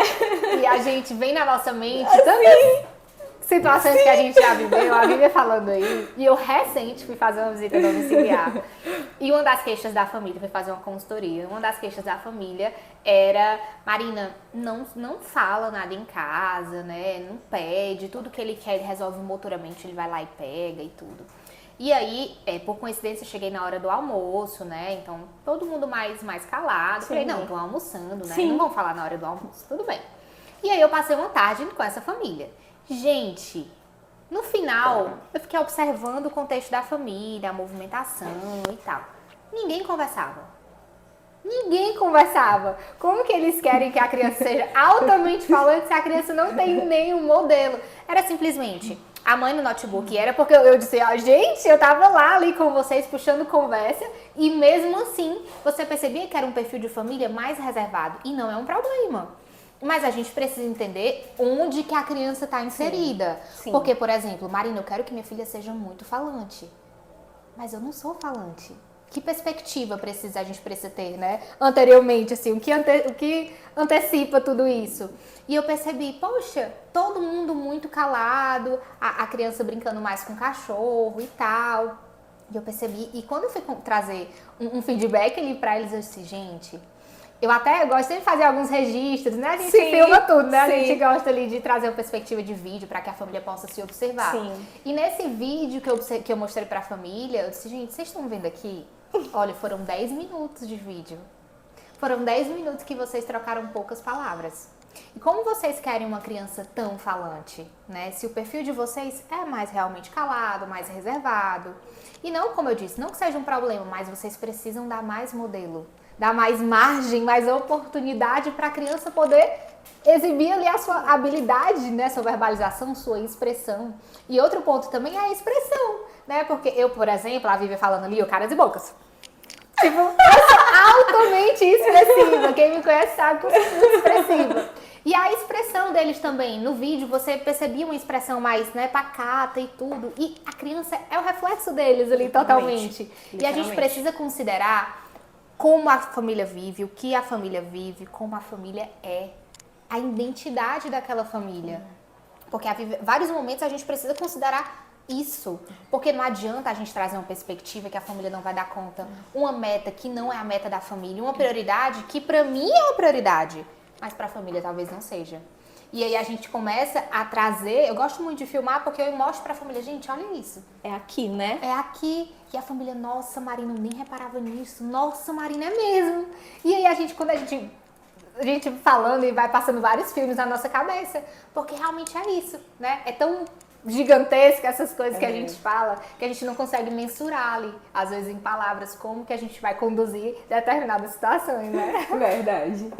e a gente vem na nossa mente tantas situações que a gente já viveu, a Vivian falando aí, e eu recente fui fazer uma visita domiciliar. E uma das queixas da família, fui fazer uma consultoria, uma das queixas da família era, Marina, não fala nada em casa, né, não pede, tudo que ele quer ele resolve motoramente, ele vai lá e pega e tudo. E aí, por coincidência, eu cheguei na hora do almoço, né, então todo mundo mais calado, Sim. falei, não, tô almoçando, né, Sim. não vão falar na hora do almoço, tudo bem. E aí eu passei uma tarde com essa família. Gente, no final, eu fiquei observando o contexto da família, a movimentação e tal. Ninguém conversava. Ninguém conversava. Como que eles querem que a criança seja altamente falante se a criança não tem nenhum modelo? Era simplesmente a mãe no notebook. Era porque eu disse, gente, eu tava lá ali com vocês puxando conversa e mesmo assim você percebia que era um perfil de família mais reservado. E não é um problema. Mas a gente precisa entender onde que a criança está inserida. Sim. Porque, por exemplo, Marina, eu quero que minha filha seja muito falante. Mas eu não sou falante. que perspectiva a gente precisa ter, né? Anteriormente, assim, o que antecipa tudo isso? E eu percebi, poxa, todo mundo muito calado, a criança brincando mais com o cachorro e tal. E eu percebi, e quando eu fui trazer um feedback ali pra eles, eu disse, gente, eu gosto sempre de fazer alguns registros, né? A gente filma tudo, né? A gente gosta ali de trazer uma perspectiva de vídeo para que a família possa se observar. Sim. E nesse vídeo que eu mostrei pra família, eu disse, gente, vocês estão vendo aqui? Olha, foram 10 minutos de vídeo. Foram 10 minutos que vocês trocaram poucas palavras. E como vocês querem uma criança tão falante, né? Se o perfil de vocês é mais realmente calado, mais reservado. E não, como eu disse, não que seja um problema, mas vocês precisam dar mais modelo, dar mais margem, mais oportunidade para a criança poder exibir ali a sua habilidade, né? Sua verbalização, sua expressão. E outro ponto também é a expressão, né? Porque eu, por exemplo, a Vivi falando ali, o caras e bocas. Tipo, eu sou altamente expressiva. Quem me conhece sabe que eu sou muito expressiva. E a expressão deles também. No vídeo você percebia uma expressão mais, né, pacata e tudo. E a criança é o reflexo deles ali totalmente. E a gente precisa considerar como a família vive, o que a família vive, como a família é. A identidade daquela família. Porque vários momentos a gente precisa considerar isso, porque não adianta a gente trazer uma perspectiva que a família não vai dar conta, uma meta que não é a meta da família, uma prioridade que pra mim é uma prioridade, mas pra família talvez não seja. E aí a gente começa a trazer, eu gosto muito de filmar porque eu mostro pra família, gente, olha isso. É aqui, né? É aqui. E a família, nossa, Marina, eu nem reparava nisso, nossa, Marina, é mesmo. E aí quando a gente falando e vai passando vários filmes na nossa cabeça, porque realmente é isso, né? É tão gigantesca essas coisas que a gente fala, que a gente não consegue mensurar ali, às vezes em palavras, como que a gente vai conduzir determinadas situações, né? Verdade.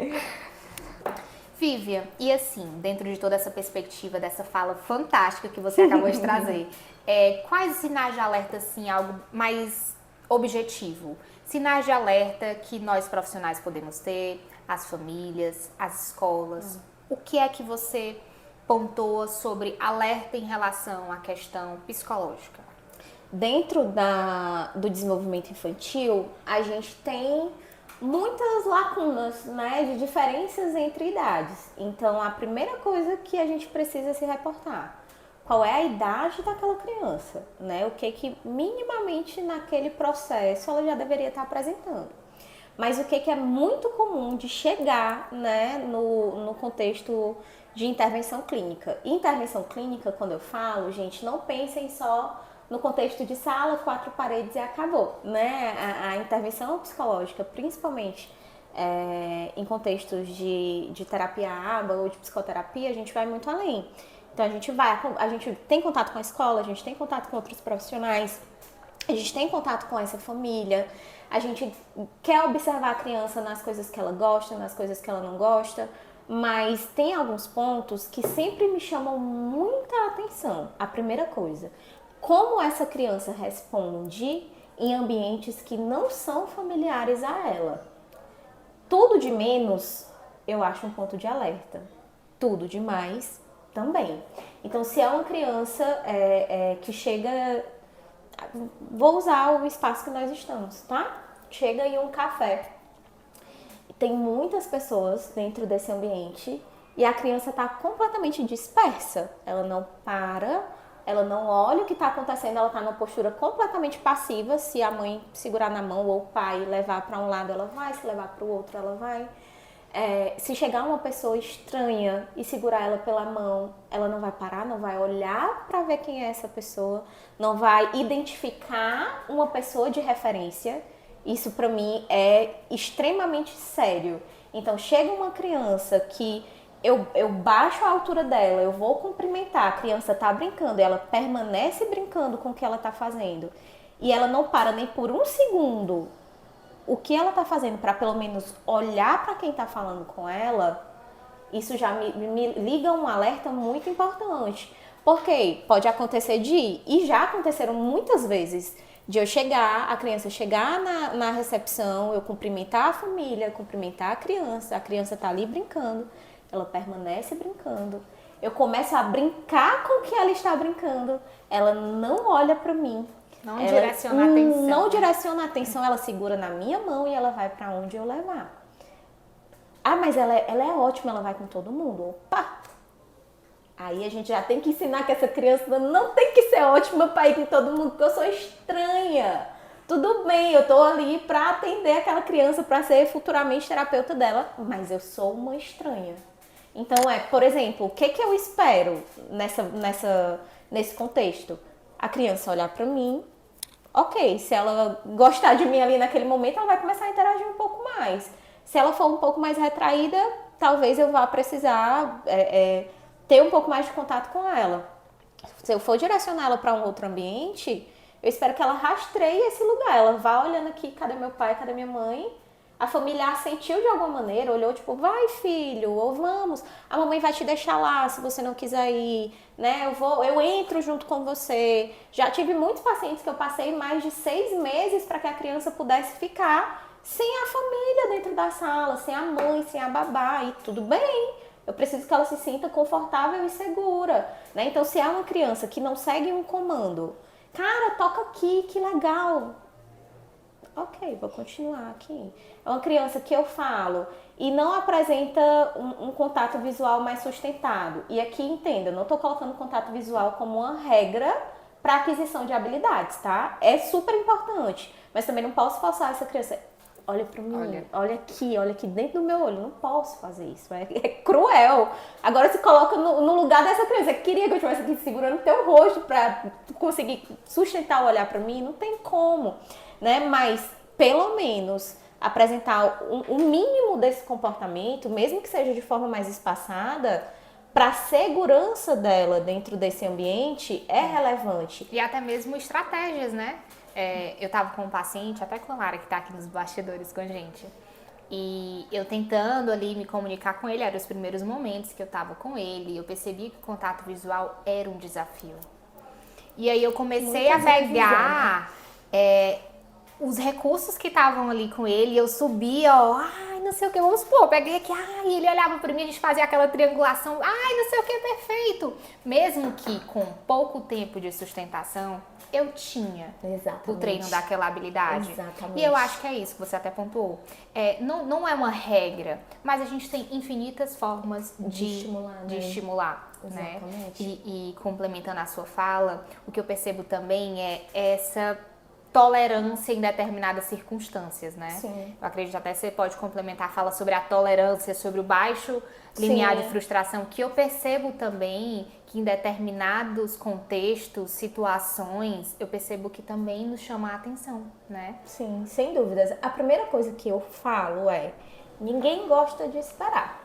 Vivian, e assim, dentro de toda essa perspectiva, dessa fala fantástica que você acabou de trazer, quais sinais de alerta, assim, algo mais objetivo? Sinais de alerta que nós profissionais podemos ter, as famílias, as escolas, o que é que você pontua sobre alerta em relação à questão psicológica? Dentro do desenvolvimento infantil, a gente tem muitas lacunas, né, de diferenças entre idades. Então, a primeira coisa que a gente precisa se reportar, qual é a idade daquela criança, né? O que minimamente naquele processo ela já deveria estar apresentando. Mas o que é muito comum de chegar, né, no contexto de intervenção clínica. Intervenção clínica, quando eu falo, gente, não pensem só no contexto de sala, 4 paredes e acabou, né? A intervenção psicológica, principalmente em contextos de terapia ABA ou de psicoterapia, a gente vai muito além. Então a gente tem contato com a escola, a gente tem contato com outros profissionais, a gente tem contato com essa família, a gente quer observar a criança nas coisas que ela gosta, nas coisas que ela não gosta, mas tem alguns pontos que sempre me chamam muita atenção. A primeira coisa, como essa criança responde em ambientes que não são familiares a ela. Tudo de menos, eu acho um ponto de alerta. Tudo de mais, também. Então, se é uma criança que chega... Vou usar o espaço que nós estamos, tá? Chega em um café. Tem muitas pessoas dentro desse ambiente e a criança está completamente dispersa. Ela não para, ela não olha o que está acontecendo, ela está numa postura completamente passiva. Se a mãe segurar na mão ou o pai levar para um lado, ela vai, se levar para o outro, ela vai. Se chegar uma pessoa estranha e segurar ela pela mão, ela não vai parar, não vai olhar para ver quem é essa pessoa, não vai identificar uma pessoa de referência. Isso para mim é extremamente sério. Então chega uma criança que eu baixo a altura dela, eu vou cumprimentar, a criança está brincando, ela permanece brincando com o que ela está fazendo e ela não para nem por um segundo o que ela está fazendo para pelo menos olhar para quem está falando com ela, isso já me liga um alerta muito importante. Porque pode acontecer e já aconteceram muitas vezes, de eu chegar, a criança chegar na recepção, eu cumprimentar a família, cumprimentar a criança tá ali brincando, ela permanece brincando, eu começo a brincar com o que ela está brincando, ela não olha para mim, Não ela direciona a atenção. não direciona a atenção, ela segura na minha mão e ela vai para onde eu levar. Ah, mas ela é ótima, ela vai com todo mundo. Opa! Aí a gente já tem que ensinar que essa criança não tem que ser ótima para ir com todo mundo, porque eu sou estranha. Tudo bem, eu tô ali para atender aquela criança, para ser futuramente terapeuta dela, mas eu sou uma estranha. Então por exemplo, o que eu espero nesse contexto? A criança olhar para mim, ok, se ela gostar de mim ali naquele momento, ela vai começar a interagir um pouco mais. Se ela for um pouco mais retraída, talvez eu vá precisar ter um pouco mais de contato com ela. Se eu for direcionar ela para um outro ambiente, eu espero que ela rastreie esse lugar. Ela vá olhando aqui, cadê meu pai, cadê minha mãe? A familiar sentiu de alguma maneira, olhou tipo, vai filho, ou vamos. A mamãe vai te deixar lá se você não quiser ir, né? Eu entro junto com você. Já tive muitos pacientes que eu passei mais de 6 meses para que a criança pudesse ficar sem a família dentro da sala, sem a mãe, sem a babá, e tudo bem. Eu preciso que ela se sinta confortável e segura, né? Então, se é uma criança que não segue um comando, cara, toca aqui, que legal. Ok, vou continuar aqui. É uma criança que eu falo e não apresenta um contato visual mais sustentado. E aqui, entenda, eu não estou colocando contato visual como uma regra para aquisição de habilidades, tá? É super importante, mas também não posso forçar essa criança. Olha pra mim, olha aqui dentro do meu olho. Não posso fazer isso, é cruel. Agora se coloca no lugar dessa criança. Eu queria que eu estivesse aqui segurando teu rosto pra conseguir sustentar o olhar pra mim. Não tem como, né? Mas, pelo menos, apresentar um mínimo desse comportamento, mesmo que seja de forma mais espaçada, para a segurança dela dentro desse ambiente é relevante. E até mesmo estratégias, né? Eu tava com um paciente, até com a Lara, que tá aqui nos bastidores com a gente. E eu tentando ali me comunicar com ele, eram os primeiros momentos que eu tava com ele. Eu percebi que o contato visual era um desafio. E aí eu comecei a pegar os recursos que estavam ali com ele, eu subia, não sei o que, vamos supor, eu peguei aqui, ele olhava pra mim, a gente fazia aquela triangulação, não sei o que, perfeito. Mesmo que com pouco tempo de sustentação, eu tinha o treino daquela habilidade. Exatamente. E eu acho que é isso que você até pontuou. Não é uma regra, mas a gente tem infinitas formas de estimular. Né? E complementando a sua fala, o que eu percebo também é essa tolerância em determinadas circunstâncias, né? Sim. Eu acredito até que você pode complementar a fala sobre a tolerância, sobre o baixo limiar de frustração, que eu percebo também que em determinados contextos, situações, eu percebo que também nos chama a atenção, né? Sim, sem dúvidas. A primeira coisa que eu falo ninguém gosta de esperar.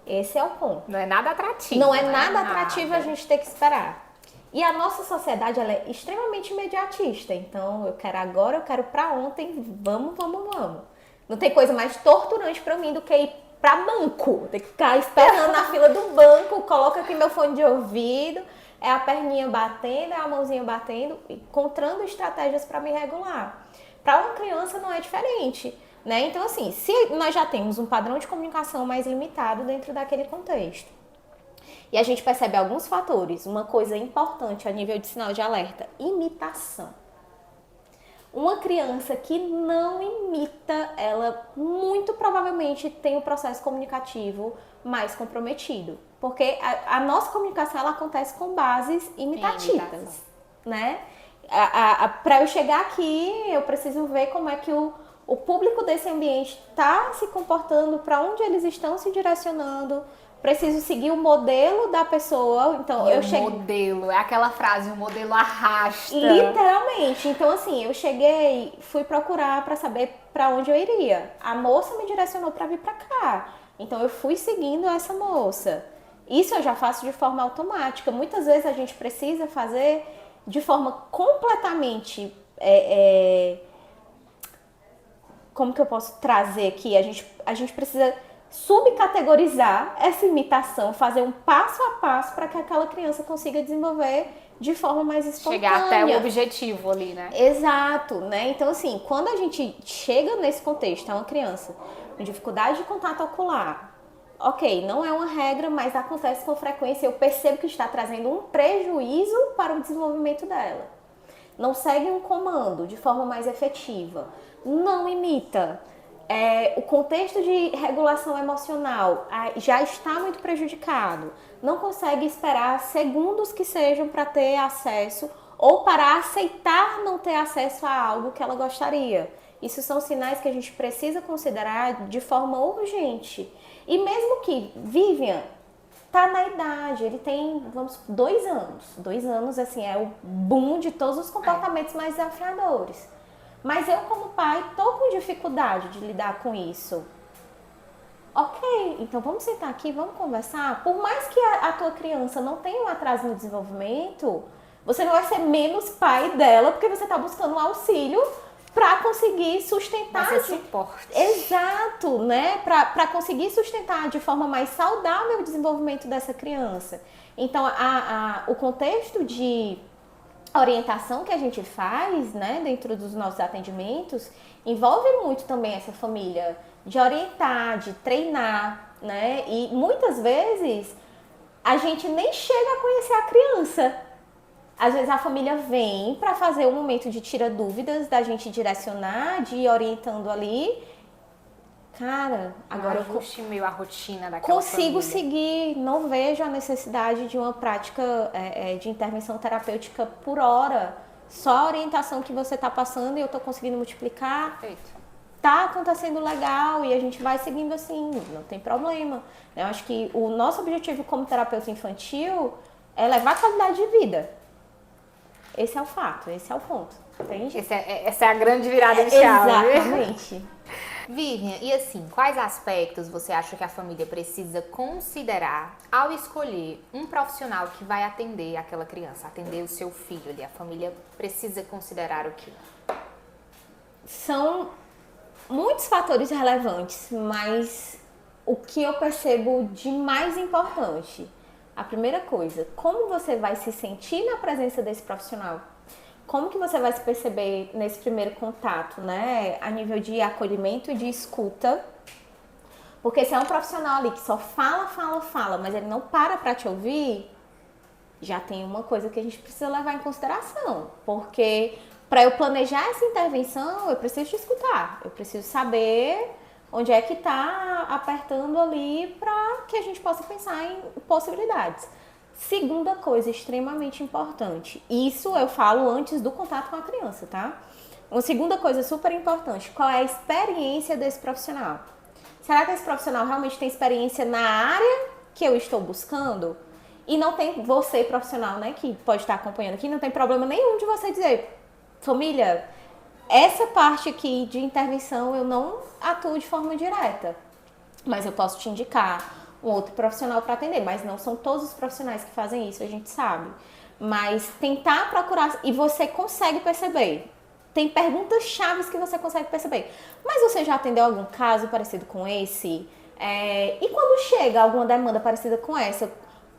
Esse é o ponto. Não é nada atrativo. Não é nada atrativo a gente ter que esperar. E a nossa sociedade, ela é extremamente imediatista. Então, eu quero agora, eu quero pra ontem, vamos. Não tem coisa mais torturante pra mim do que ir pra banco. Ter que ficar esperando na fila do banco, coloca aqui meu fone de ouvido, é a perninha batendo, é a mãozinha batendo, encontrando estratégias pra me regular. Pra uma criança não é diferente, né? Então, assim, se nós já temos um padrão de comunicação mais limitado dentro daquele contexto, e a gente percebe alguns fatores, uma coisa importante a nível de sinal de alerta, imitação. Uma criança que não imita, ela muito provavelmente tem um processo comunicativo mais comprometido. Porque a nossa comunicação, ela acontece com bases imitativas, né? Para eu chegar aqui, eu preciso ver como é que o público desse ambiente está se comportando, para onde eles estão se direcionando. Preciso seguir o modelo da pessoa, então modelo, é aquela frase, o modelo arrasta. Literalmente. Então, assim, eu cheguei, fui procurar para saber para onde eu iria. A moça me direcionou para vir para cá. Então, eu fui seguindo essa moça. Isso eu já faço de forma automática. Muitas vezes a gente precisa fazer de forma completamente... como que eu posso trazer aqui? A gente precisa subcategorizar essa imitação, fazer um passo a passo para que aquela criança consiga desenvolver de forma mais espontânea. Chegar até o objetivo ali, né? Exato, né? Então, assim, quando a gente chega nesse contexto, é uma criança com dificuldade de contato ocular, ok, não é uma regra, mas acontece com frequência, eu percebo que está trazendo um prejuízo para o desenvolvimento dela. não segue um comando de forma mais efetiva, não imita. O contexto de regulação emocional já está muito prejudicado, não consegue esperar segundos que sejam para ter acesso ou para aceitar não ter acesso a algo que ela gostaria. Isso são sinais que a gente precisa considerar de forma urgente. E mesmo que Vivian tá na idade, ele tem, 2 anos. 2 anos, assim, é o boom de todos os comportamentos mais desafiadores. Mas eu, como pai, tô com dificuldade de lidar com isso. Ok, então vamos sentar aqui, vamos conversar. Por mais que a tua criança não tenha um atraso no desenvolvimento, você não vai ser menos pai dela porque você tá buscando um auxílio para conseguir sustentar. Vai ser suporte. Exato, né? Para conseguir sustentar de forma mais saudável o desenvolvimento dessa criança. Então, o contexto de orientação que a gente faz, né, dentro dos nossos atendimentos, envolve muito também essa família de orientar, de treinar, né? E muitas vezes a gente nem chega a conhecer a criança. Às vezes a família vem para fazer um momento de tira dúvidas, da gente direcionar, de ir orientando ali. Cara, agora eu meio a rotina daquela consigo família. seguir, não vejo a necessidade de uma prática de intervenção terapêutica por hora. Só a orientação que você está passando e eu estou conseguindo multiplicar. Perfeito. Tá acontecendo legal e a gente vai seguindo assim, não tem problema. Eu acho que o nosso objetivo como terapeuta infantil é levar a qualidade de vida. Esse é o fato, esse é o ponto, entende? Essa é a grande virada de chave. Exatamente. Vivian, e assim, quais aspectos você acha que a família precisa considerar ao escolher um profissional que vai atender aquela criança, atender o seu filho ali? A família precisa considerar o quê? São muitos fatores relevantes, mas o que eu percebo de mais importante, a primeira coisa, como você vai se sentir na presença desse profissional? Como que você vai se perceber nesse primeiro contato, né? A nível de acolhimento e de escuta. Porque se é um profissional ali que só fala, mas ele não para te ouvir, já tem uma coisa que a gente precisa levar em consideração. Porque para eu planejar essa intervenção, eu preciso te escutar. Eu preciso saber onde é que está apertando ali para que a gente possa pensar em possibilidades. Segunda coisa extremamente importante, isso eu falo antes do contato com a criança, tá? Uma segunda coisa super importante, qual é a experiência desse profissional? Será que esse profissional realmente tem experiência na área que eu estou buscando? E não tem você, profissional, né, que pode estar acompanhando aqui, não tem problema nenhum de você dizer, família, essa parte aqui de intervenção eu não atuo de forma direta, mas eu posso te indicar um outro profissional para atender, mas não são todos os profissionais que fazem isso, a gente sabe. Mas tentar procurar, e você consegue perceber. Tem perguntas chaves que você consegue perceber. Mas você já atendeu algum caso parecido com esse? E quando chega alguma demanda parecida com essa,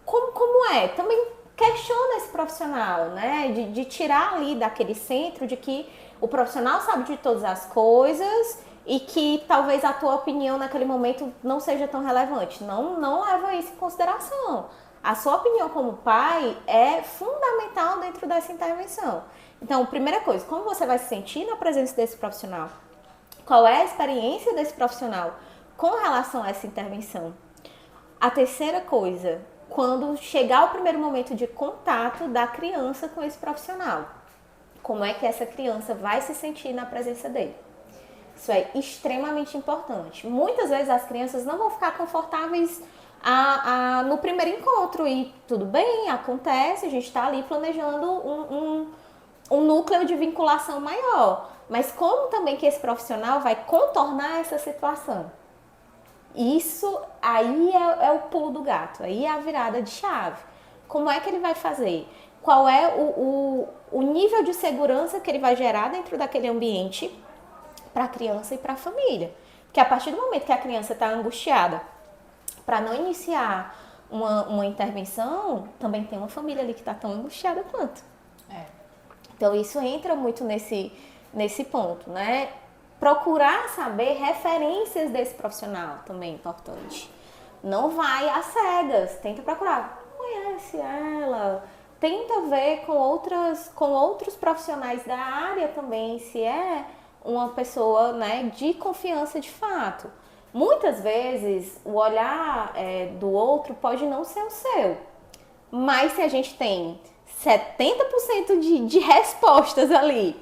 como é? Também questiona esse profissional, né? De tirar ali daquele centro de que o profissional sabe de todas as coisas e que talvez a tua opinião naquele momento não seja tão relevante. Não leva isso em consideração. A sua opinião como pai é fundamental dentro dessa intervenção. Então, primeira coisa, como você vai se sentir na presença desse profissional? Qual é a experiência desse profissional com relação a essa intervenção? A terceira coisa, quando chegar o primeiro momento de contato da criança com esse profissional, como é que essa criança vai se sentir na presença dele? Isso é extremamente importante. Muitas vezes as crianças não vão ficar confortáveis no primeiro encontro e tudo bem, acontece, a gente está ali planejando um núcleo de vinculação maior. Mas como também que esse profissional vai contornar essa situação? Isso aí é o pulo do gato, aí é a virada de chave. Como é que ele vai fazer? Qual é o nível de segurança que ele vai gerar dentro daquele ambiente para a criança e para a família? Porque a partir do momento que a criança está angustiada para não iniciar uma intervenção, também tem uma família ali que está tão angustiada quanto. Então isso entra muito nesse ponto, né? Procurar saber referências desse profissional também é importante. Não vai às cegas, tenta procurar. Conhece ela? tenta ver com outros profissionais da área também, se é uma pessoa, né, de confiança de fato. Muitas vezes o olhar do outro pode não ser o seu, mas se a gente tem 70% de respostas ali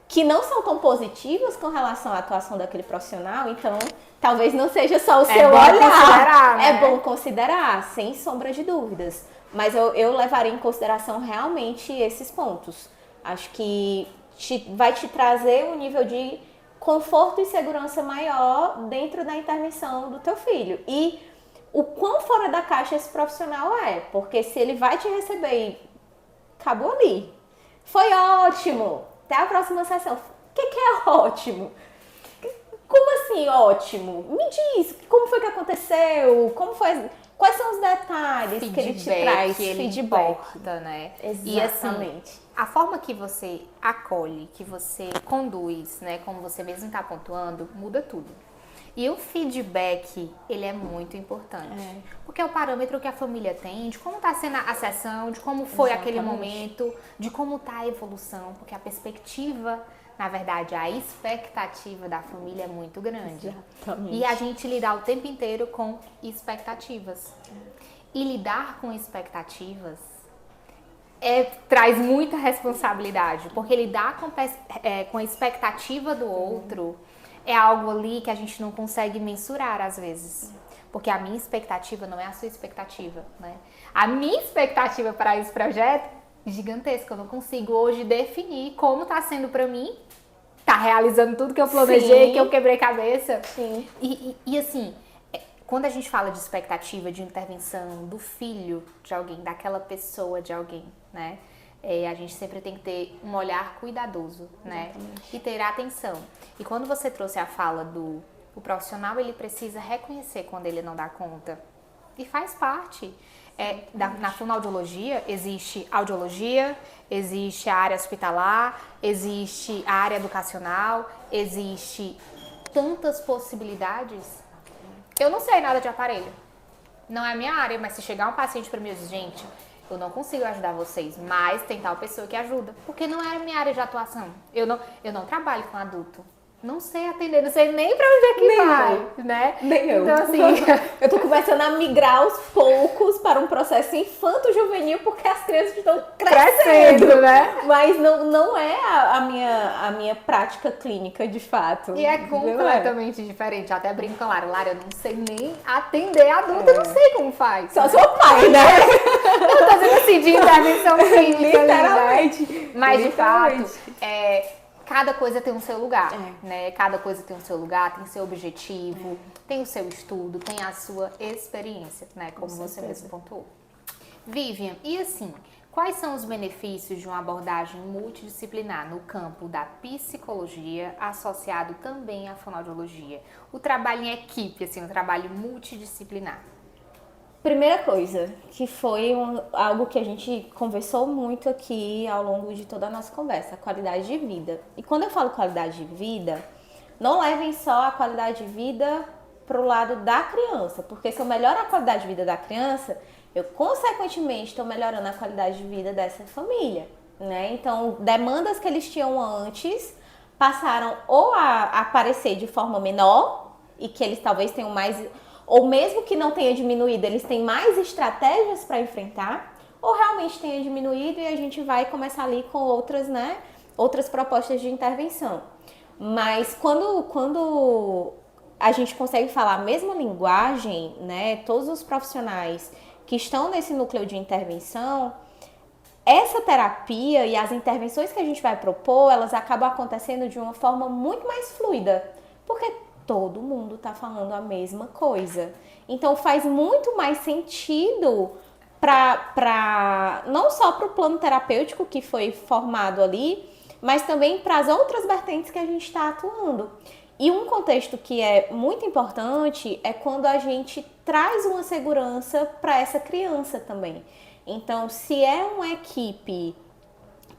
que não são tão positivas com relação à atuação daquele profissional, então talvez não seja só o seu olhar. Né? É bom considerar, sem sombra de dúvidas. Mas eu levaria em consideração realmente esses pontos. Acho que vai te trazer um nível de conforto e segurança maior dentro da intervenção do teu filho. E o quão fora da caixa esse profissional é, porque se ele vai te receber e acabou ali, foi ótimo, até a próxima sessão. O que é ótimo? Como assim ótimo? Me diz, como foi que aconteceu? Como foi? Quais são os detalhes que ele te traz? Que ele importa, né? Exatamente. E assim, a forma que você acolhe, que você conduz, né? Como você mesmo está pontuando, muda tudo. E o feedback, ele é muito importante. Porque é o parâmetro que a família tem de como está sendo a sessão, de como foi aquele momento, de como está a evolução. Porque a perspectiva, na verdade, a expectativa da família é muito grande. Exatamente. E a gente lidar o tempo inteiro com expectativas. E lidar com expectativas traz muita responsabilidade. Porque lidar com a expectativa do outro é algo ali que a gente não consegue mensurar às vezes. Porque a minha expectativa não é a sua expectativa, né? A minha expectativa para esse projeto é gigantesca. Eu não consigo hoje definir como está sendo para mim. Tá realizando tudo que eu planejei, que eu quebrei cabeça. Sim. E assim, quando a gente fala de expectativa, de intervenção do filho de alguém, daquela pessoa de alguém, né? A gente sempre tem que ter um olhar cuidadoso, né? E ter atenção. E quando você trouxe a fala o profissional, ele precisa reconhecer quando ele não dá conta. E faz parte. Na fonoaudiologia, existe audiologia, existe a área hospitalar, existe a área educacional, existe tantas possibilidades. Eu não sei nada de aparelho. Não é a minha área, mas se chegar um paciente para mim e dizer, gente, eu não consigo ajudar vocês, mas tem tal pessoa que ajuda. Porque não é a minha área de atuação. Eu não trabalho com adulto. Não sei atender, não sei nem pra onde é que vai, né? Nem eu. Então, assim, eu tô começando a migrar aos poucos para um processo infanto-juvenil, porque as crianças estão crescendo, né? Mas não é a minha prática clínica, de fato. E é completamente diferente. Eu até brinco com a Lara, eu não sei nem atender adulto, eu não sei como faz. Só seu pai, né? Eu tô dizendo assim, de intervenção clínica. Literalmente. Né? Mas, de fato, cada coisa tem o seu lugar, né? Cada coisa tem o seu lugar, tem seu objetivo, tem o seu estudo, tem a sua experiência, né? Como você mesmo pontuou. Vivian, e assim, quais são os benefícios de uma abordagem multidisciplinar no campo da psicologia, associado também à fonoaudiologia? O trabalho em equipe, assim, o trabalho multidisciplinar. Primeira coisa, que foi algo que a gente conversou muito aqui ao longo de toda a nossa conversa, a qualidade de vida. E quando eu falo qualidade de vida, não levem só a qualidade de vida para o lado da criança, porque se eu melhoro a qualidade de vida da criança, eu consequentemente estou melhorando a qualidade de vida dessa família, né? Então, demandas que eles tinham antes passaram ou a aparecer de forma menor e que eles talvez tenham mais... ou mesmo que não tenha diminuído, eles têm mais estratégias para enfrentar, ou realmente tenha diminuído e a gente vai começar ali com outras, né, outras propostas de intervenção. Mas quando a gente consegue falar a mesma linguagem, né, todos os profissionais que estão nesse núcleo de intervenção, essa terapia e as intervenções que a gente vai propor, elas acabam acontecendo de uma forma muito mais fluida, porque todo mundo está falando a mesma coisa. Então faz muito mais sentido não só para o plano terapêutico que foi formado ali, mas também para as outras vertentes que a gente está atuando. E um contexto que é muito importante é quando a gente traz uma segurança para essa criança também. Então, se é uma equipe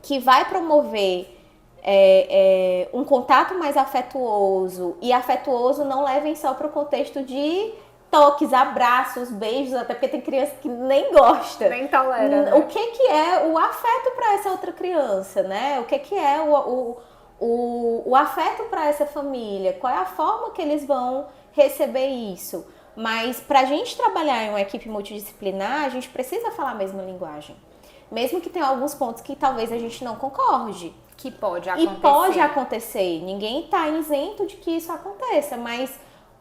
que vai promover um contato mais afetuoso, e afetuoso não levem só para o contexto de toques, abraços, beijos, até porque tem criança que nem gosta. Nem tolera, né? O que é o afeto para essa outra criança, né? O que é o afeto para essa família? Qual é a forma que eles vão receber isso? Mas para a gente trabalhar em uma equipe multidisciplinar, a gente precisa falar a mesma linguagem. Mesmo que tenha alguns pontos que talvez a gente não concorde. Que pode acontecer. E pode acontecer. Ninguém está isento de que isso aconteça. Mas,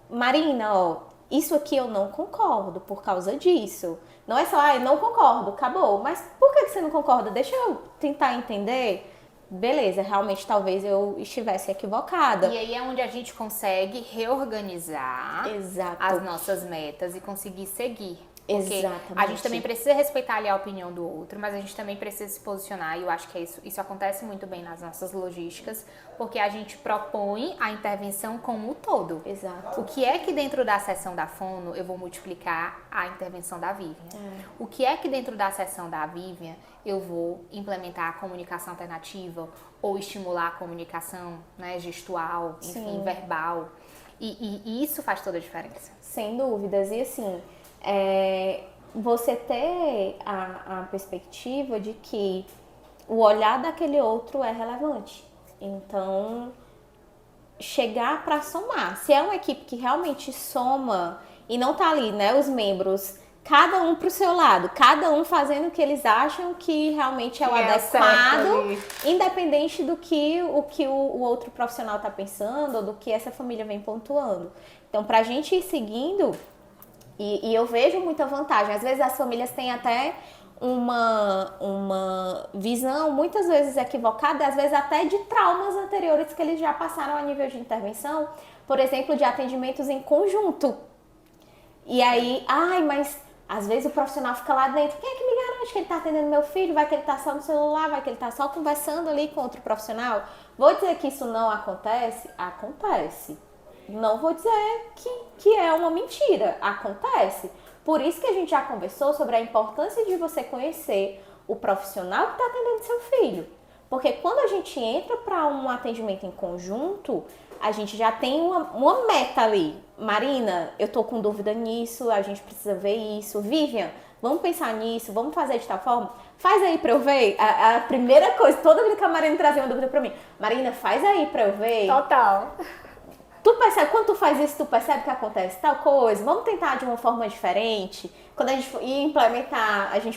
Marina, ó, isso aqui eu não concordo por causa disso. Não é só, eu não concordo, acabou. Mas por que você não concorda? Deixa eu tentar entender. Beleza, realmente talvez eu estivesse equivocada. E aí é onde a gente consegue reorganizar as nossas metas e conseguir seguir. Porque Exatamente. a gente também precisa respeitar ali a opinião do outro, mas a gente também precisa se posicionar, e eu acho que isso acontece muito bem nas nossas logísticas, porque a gente propõe a intervenção como um todo. Exato. O que é que dentro da sessão da Fono eu vou multiplicar a intervenção da Vivian? O que é que dentro da sessão da Vivian eu vou implementar a comunicação alternativa ou estimular a comunicação, né, gestual, enfim, verbal. E isso faz toda a diferença. Sem dúvidas. E assim, você ter a perspectiva de que o olhar daquele outro é relevante. Então, chegar para somar. Se é uma equipe que realmente soma e não tá ali, né, os membros, cada um pro seu lado, cada um fazendo o que eles acham que realmente é o adequado, independente do que o outro profissional tá pensando ou do que essa família vem pontuando. Então, pra gente ir seguindo, e eu vejo muita vantagem. Às vezes as famílias têm até uma visão muitas vezes equivocada, às vezes até de traumas anteriores que eles já passaram a nível de intervenção, por exemplo, de atendimentos em conjunto. E aí, mas às vezes o profissional fica lá dentro, quem é que me garante que ele está atendendo meu filho? Vai que ele está só no celular, vai que ele está só conversando ali com outro profissional? Vou dizer que isso não acontece? Acontece. Não vou dizer que é uma mentira, acontece. Por isso que a gente já conversou sobre a importância de você conhecer o profissional que está atendendo seu filho. Porque quando a gente entra para um atendimento em conjunto, a gente já tem uma meta ali. Marina, eu tô com dúvida nisso, a gente precisa ver isso. Vivian, vamos pensar nisso, vamos fazer de tal forma? Faz aí pra eu ver. A primeira coisa, toda vez que a Marina trazia uma dúvida pra mim, Marina, faz aí pra eu ver. Total. Tu percebe, quando tu faz isso, tu percebe que acontece tal coisa? Vamos tentar de uma forma diferente. Quando a gente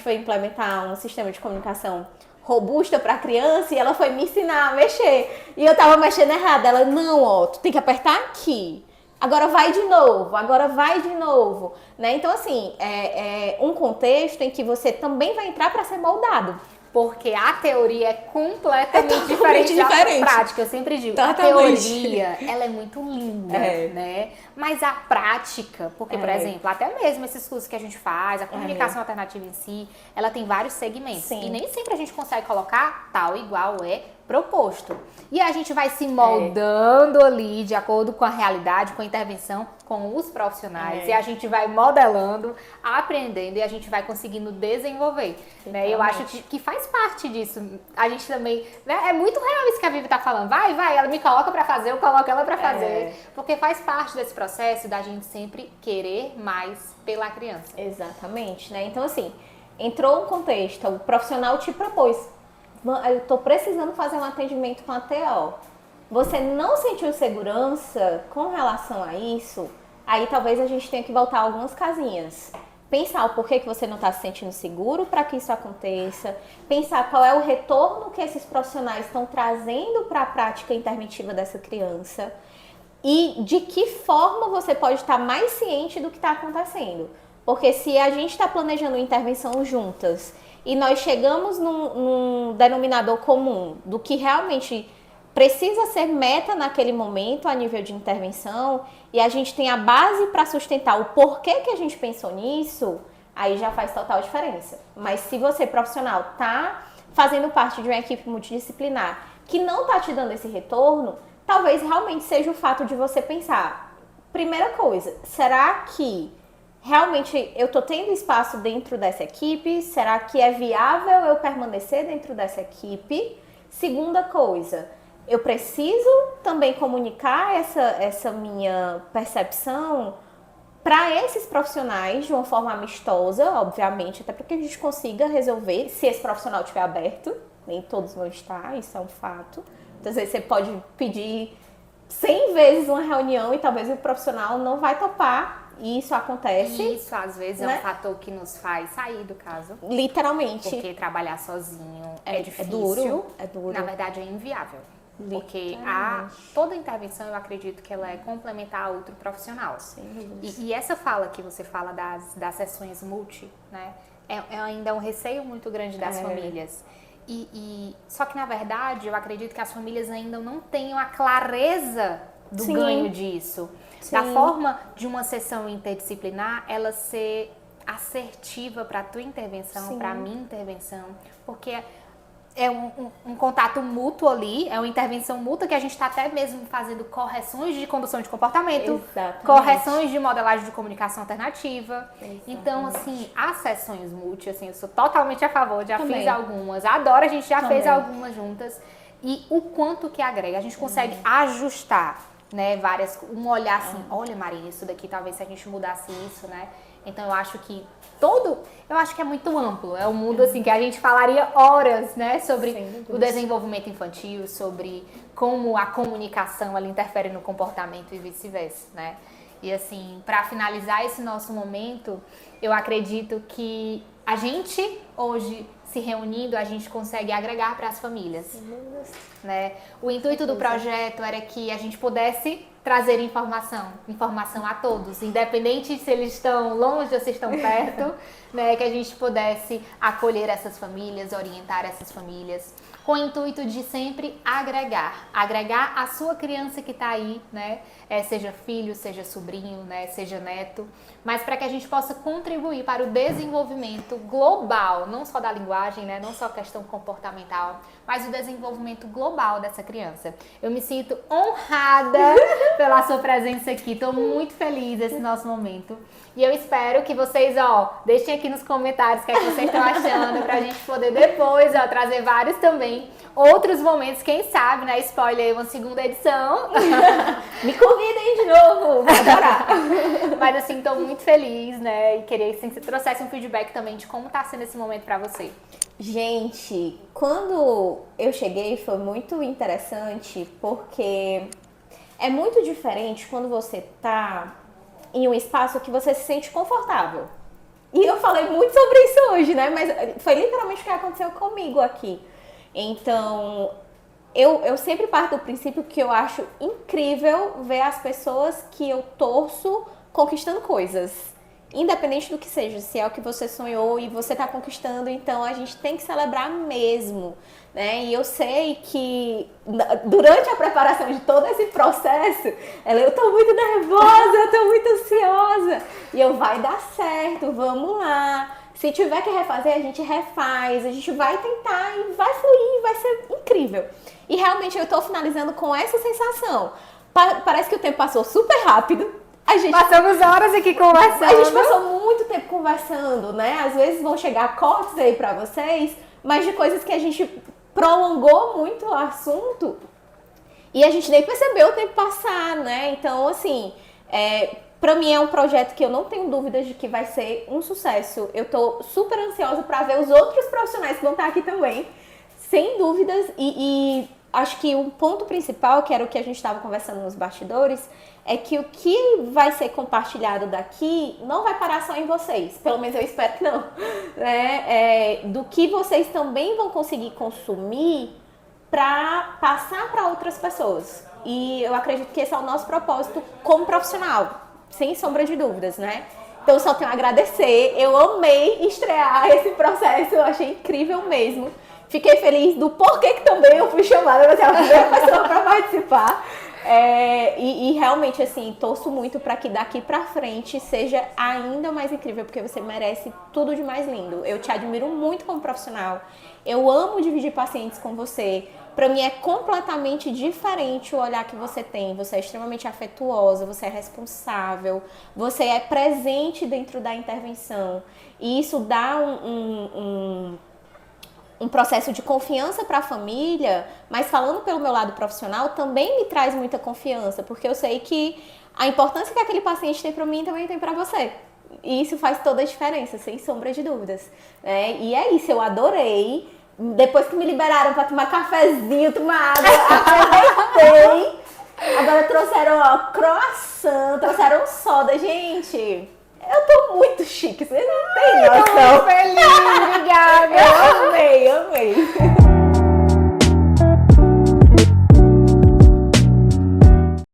foi implementar um sistema de comunicação robusta para criança e ela foi me ensinar a mexer. E eu tava mexendo errado. Ela, não, tu tem que apertar aqui. Agora vai de novo, né? Então, assim, é um contexto em que você também vai entrar para ser moldado. Porque a teoria é completamente diferente da prática. Eu sempre digo, totalmente. A teoria, ela é muito linda, né? Mas a prática, porque, por exemplo, até mesmo esses cursos que a gente faz, a comunicação alternativa em si, ela tem vários segmentos. Sim. E nem sempre a gente consegue colocar tal, igual, proposto. E a gente vai se moldando ali, de acordo com a realidade, com a intervenção, com os profissionais. E a gente vai modelando, aprendendo e a gente vai conseguindo desenvolver. Né? Eu acho que faz parte disso. A gente também... Né? É muito real isso que a Vivi tá falando. Vai, ela me coloca pra fazer, eu coloco ela pra fazer. Porque faz parte desse processo da gente sempre querer mais pela criança. Exatamente, né? Então, assim, entrou um contexto, o profissional te propôs. Eu tô precisando fazer um atendimento com a TO. Você não sentiu segurança com relação a isso? Aí talvez a gente tenha que voltar algumas casinhas. Pensar o porquê que você não está se sentindo seguro para que isso aconteça. Pensar qual é o retorno que esses profissionais estão trazendo para a prática interventiva dessa criança. E de que forma você pode estar mais ciente do que está acontecendo. Porque se a gente está planejando uma intervenção juntas e nós chegamos num denominador comum do que realmente precisa ser meta naquele momento a nível de intervenção e a gente tem a base para sustentar o porquê que a gente pensou nisso, aí já faz total diferença. Mas se você, profissional, tá fazendo parte de uma equipe multidisciplinar que não tá te dando esse retorno, talvez realmente seja o fato de você pensar, primeira coisa, será que realmente eu tô tendo espaço dentro dessa equipe? Será que é viável eu permanecer dentro dessa equipe? Segunda coisa, eu preciso também comunicar essa minha percepção para esses profissionais de uma forma amistosa, obviamente, até para que a gente consiga resolver, se esse profissional estiver aberto, nem todos vão estar, isso é um fato. Então, às vezes você pode pedir 100 vezes uma reunião e talvez o profissional não vai topar, e isso acontece. E isso, às vezes, né? é um fator que nos faz sair do caso. Literalmente. Porque trabalhar sozinho é difícil. É duro. Na verdade, é inviável. Porque toda intervenção, eu acredito que ela é complementar a outro profissional. E essa fala que você fala das sessões multi, né? É ainda um receio muito grande das famílias. Só que, na verdade, eu acredito que as famílias ainda não tenham a clareza do ganho disso. Da forma de uma sessão interdisciplinar, ela ser assertiva para a tua intervenção, para a minha intervenção. Porque é um contato mútuo ali, é uma intervenção mútua que a gente está até mesmo fazendo correções de condução de comportamento, correções de modelagem de comunicação alternativa. Então, assim, as sessões multi, assim, eu sou totalmente a favor, já fiz algumas, adoro, a gente já fez algumas juntas. E o quanto que agrega, a gente consegue ajustar, né, um olhar assim, olha, Maria, isso daqui talvez se a gente mudasse isso, né? Então eu acho que eu acho que é muito amplo, é um mundo assim que a gente falaria horas, né, sobre o desenvolvimento infantil, sobre como a comunicação ela interfere no comportamento e vice-versa, né? E assim, para finalizar esse nosso momento, eu acredito que a gente hoje se reunindo, a gente consegue agregar para as famílias, né? O intuito do projeto era que a gente pudesse trazer informação a todos, independente se eles estão longe ou se estão perto, né? Que a gente pudesse acolher essas famílias, orientar essas famílias, com o intuito de sempre agregar a sua criança que está aí, né? Seja filho, seja sobrinho, né? Seja neto, mas para que a gente possa contribuir para o desenvolvimento global, não só da linguagem, né? Não só a questão comportamental, mas o desenvolvimento global dessa criança. Eu me sinto honrada pela sua presença aqui, estou muito feliz nesse nosso momento. E eu espero que vocês, deixem aqui nos comentários o que é que vocês estão achando, pra gente poder depois, trazer vários também, outros momentos, quem sabe, né, spoiler aí, uma segunda edição. Me convidem de novo, vou adorar. Mas assim, tô muito feliz, né, e queria que você trouxesse um feedback também de como tá sendo esse momento pra você. Gente, quando eu cheguei foi muito interessante, porque é muito diferente quando você tá em um espaço que você se sente confortável. E eu falei muito sobre isso hoje, né? Mas foi literalmente o que aconteceu comigo aqui. Então, eu sempre parto do princípio que eu acho incrível ver as pessoas que eu torço conquistando coisas. Independente do que seja, se é o que você sonhou e você está conquistando, então a gente tem que celebrar mesmo, né? E eu sei que durante a preparação de todo esse processo, eu tô muito nervosa, eu tô muito ansiosa, e vai dar certo, vamos lá. Se tiver que refazer, a gente refaz, a gente vai tentar e vai fluir, vai ser incrível. E realmente eu tô finalizando com essa sensação. Parece que o tempo passou super rápido. Passamos horas aqui conversando. A gente passou muito tempo conversando, né? Às vezes vão chegar cortes aí pra vocês, mas de coisas que a gente prolongou muito o assunto e a gente nem percebeu o tempo passar, né? Então, assim, pra mim é um projeto que eu não tenho dúvidas de que vai ser um sucesso. Eu tô super ansiosa pra ver os outros profissionais que vão estar aqui também, sem dúvidas. E acho que o ponto principal, que era o que a gente estava conversando nos bastidores, é que o que vai ser compartilhado daqui não vai parar só em vocês. Pelo menos eu espero que não. Né? Do que vocês também vão conseguir consumir para passar para outras pessoas. E eu acredito que esse é o nosso propósito como profissional, sem sombra de dúvidas, né? Então eu só tenho a agradecer. Eu amei estrear esse processo, eu achei incrível mesmo. Fiquei feliz do porquê que também eu fui chamada para ser a primeira pessoa para participar. E realmente, assim, torço muito para que daqui para frente seja ainda mais incrível, porque você merece tudo de mais lindo. Eu te admiro muito como profissional. Eu amo dividir pacientes com você. Para mim é completamente diferente o olhar que você tem. Você é extremamente afetuosa, você é responsável, você é presente dentro da intervenção. E isso dá um processo de confiança para a família, mas falando pelo meu lado profissional, também me traz muita confiança, porque eu sei que a importância que aquele paciente tem para mim também tem para você. E isso faz toda a diferença, sem sombra de dúvidas. Né? E é isso, eu adorei. Depois que me liberaram para tomar cafezinho, tomar água, aproveitei. Agora trouxeram, ó, croissant, trouxeram soda. Gente, eu tô muito chique, vocês não têm noção. Tô feliz, obrigada. Eu amei.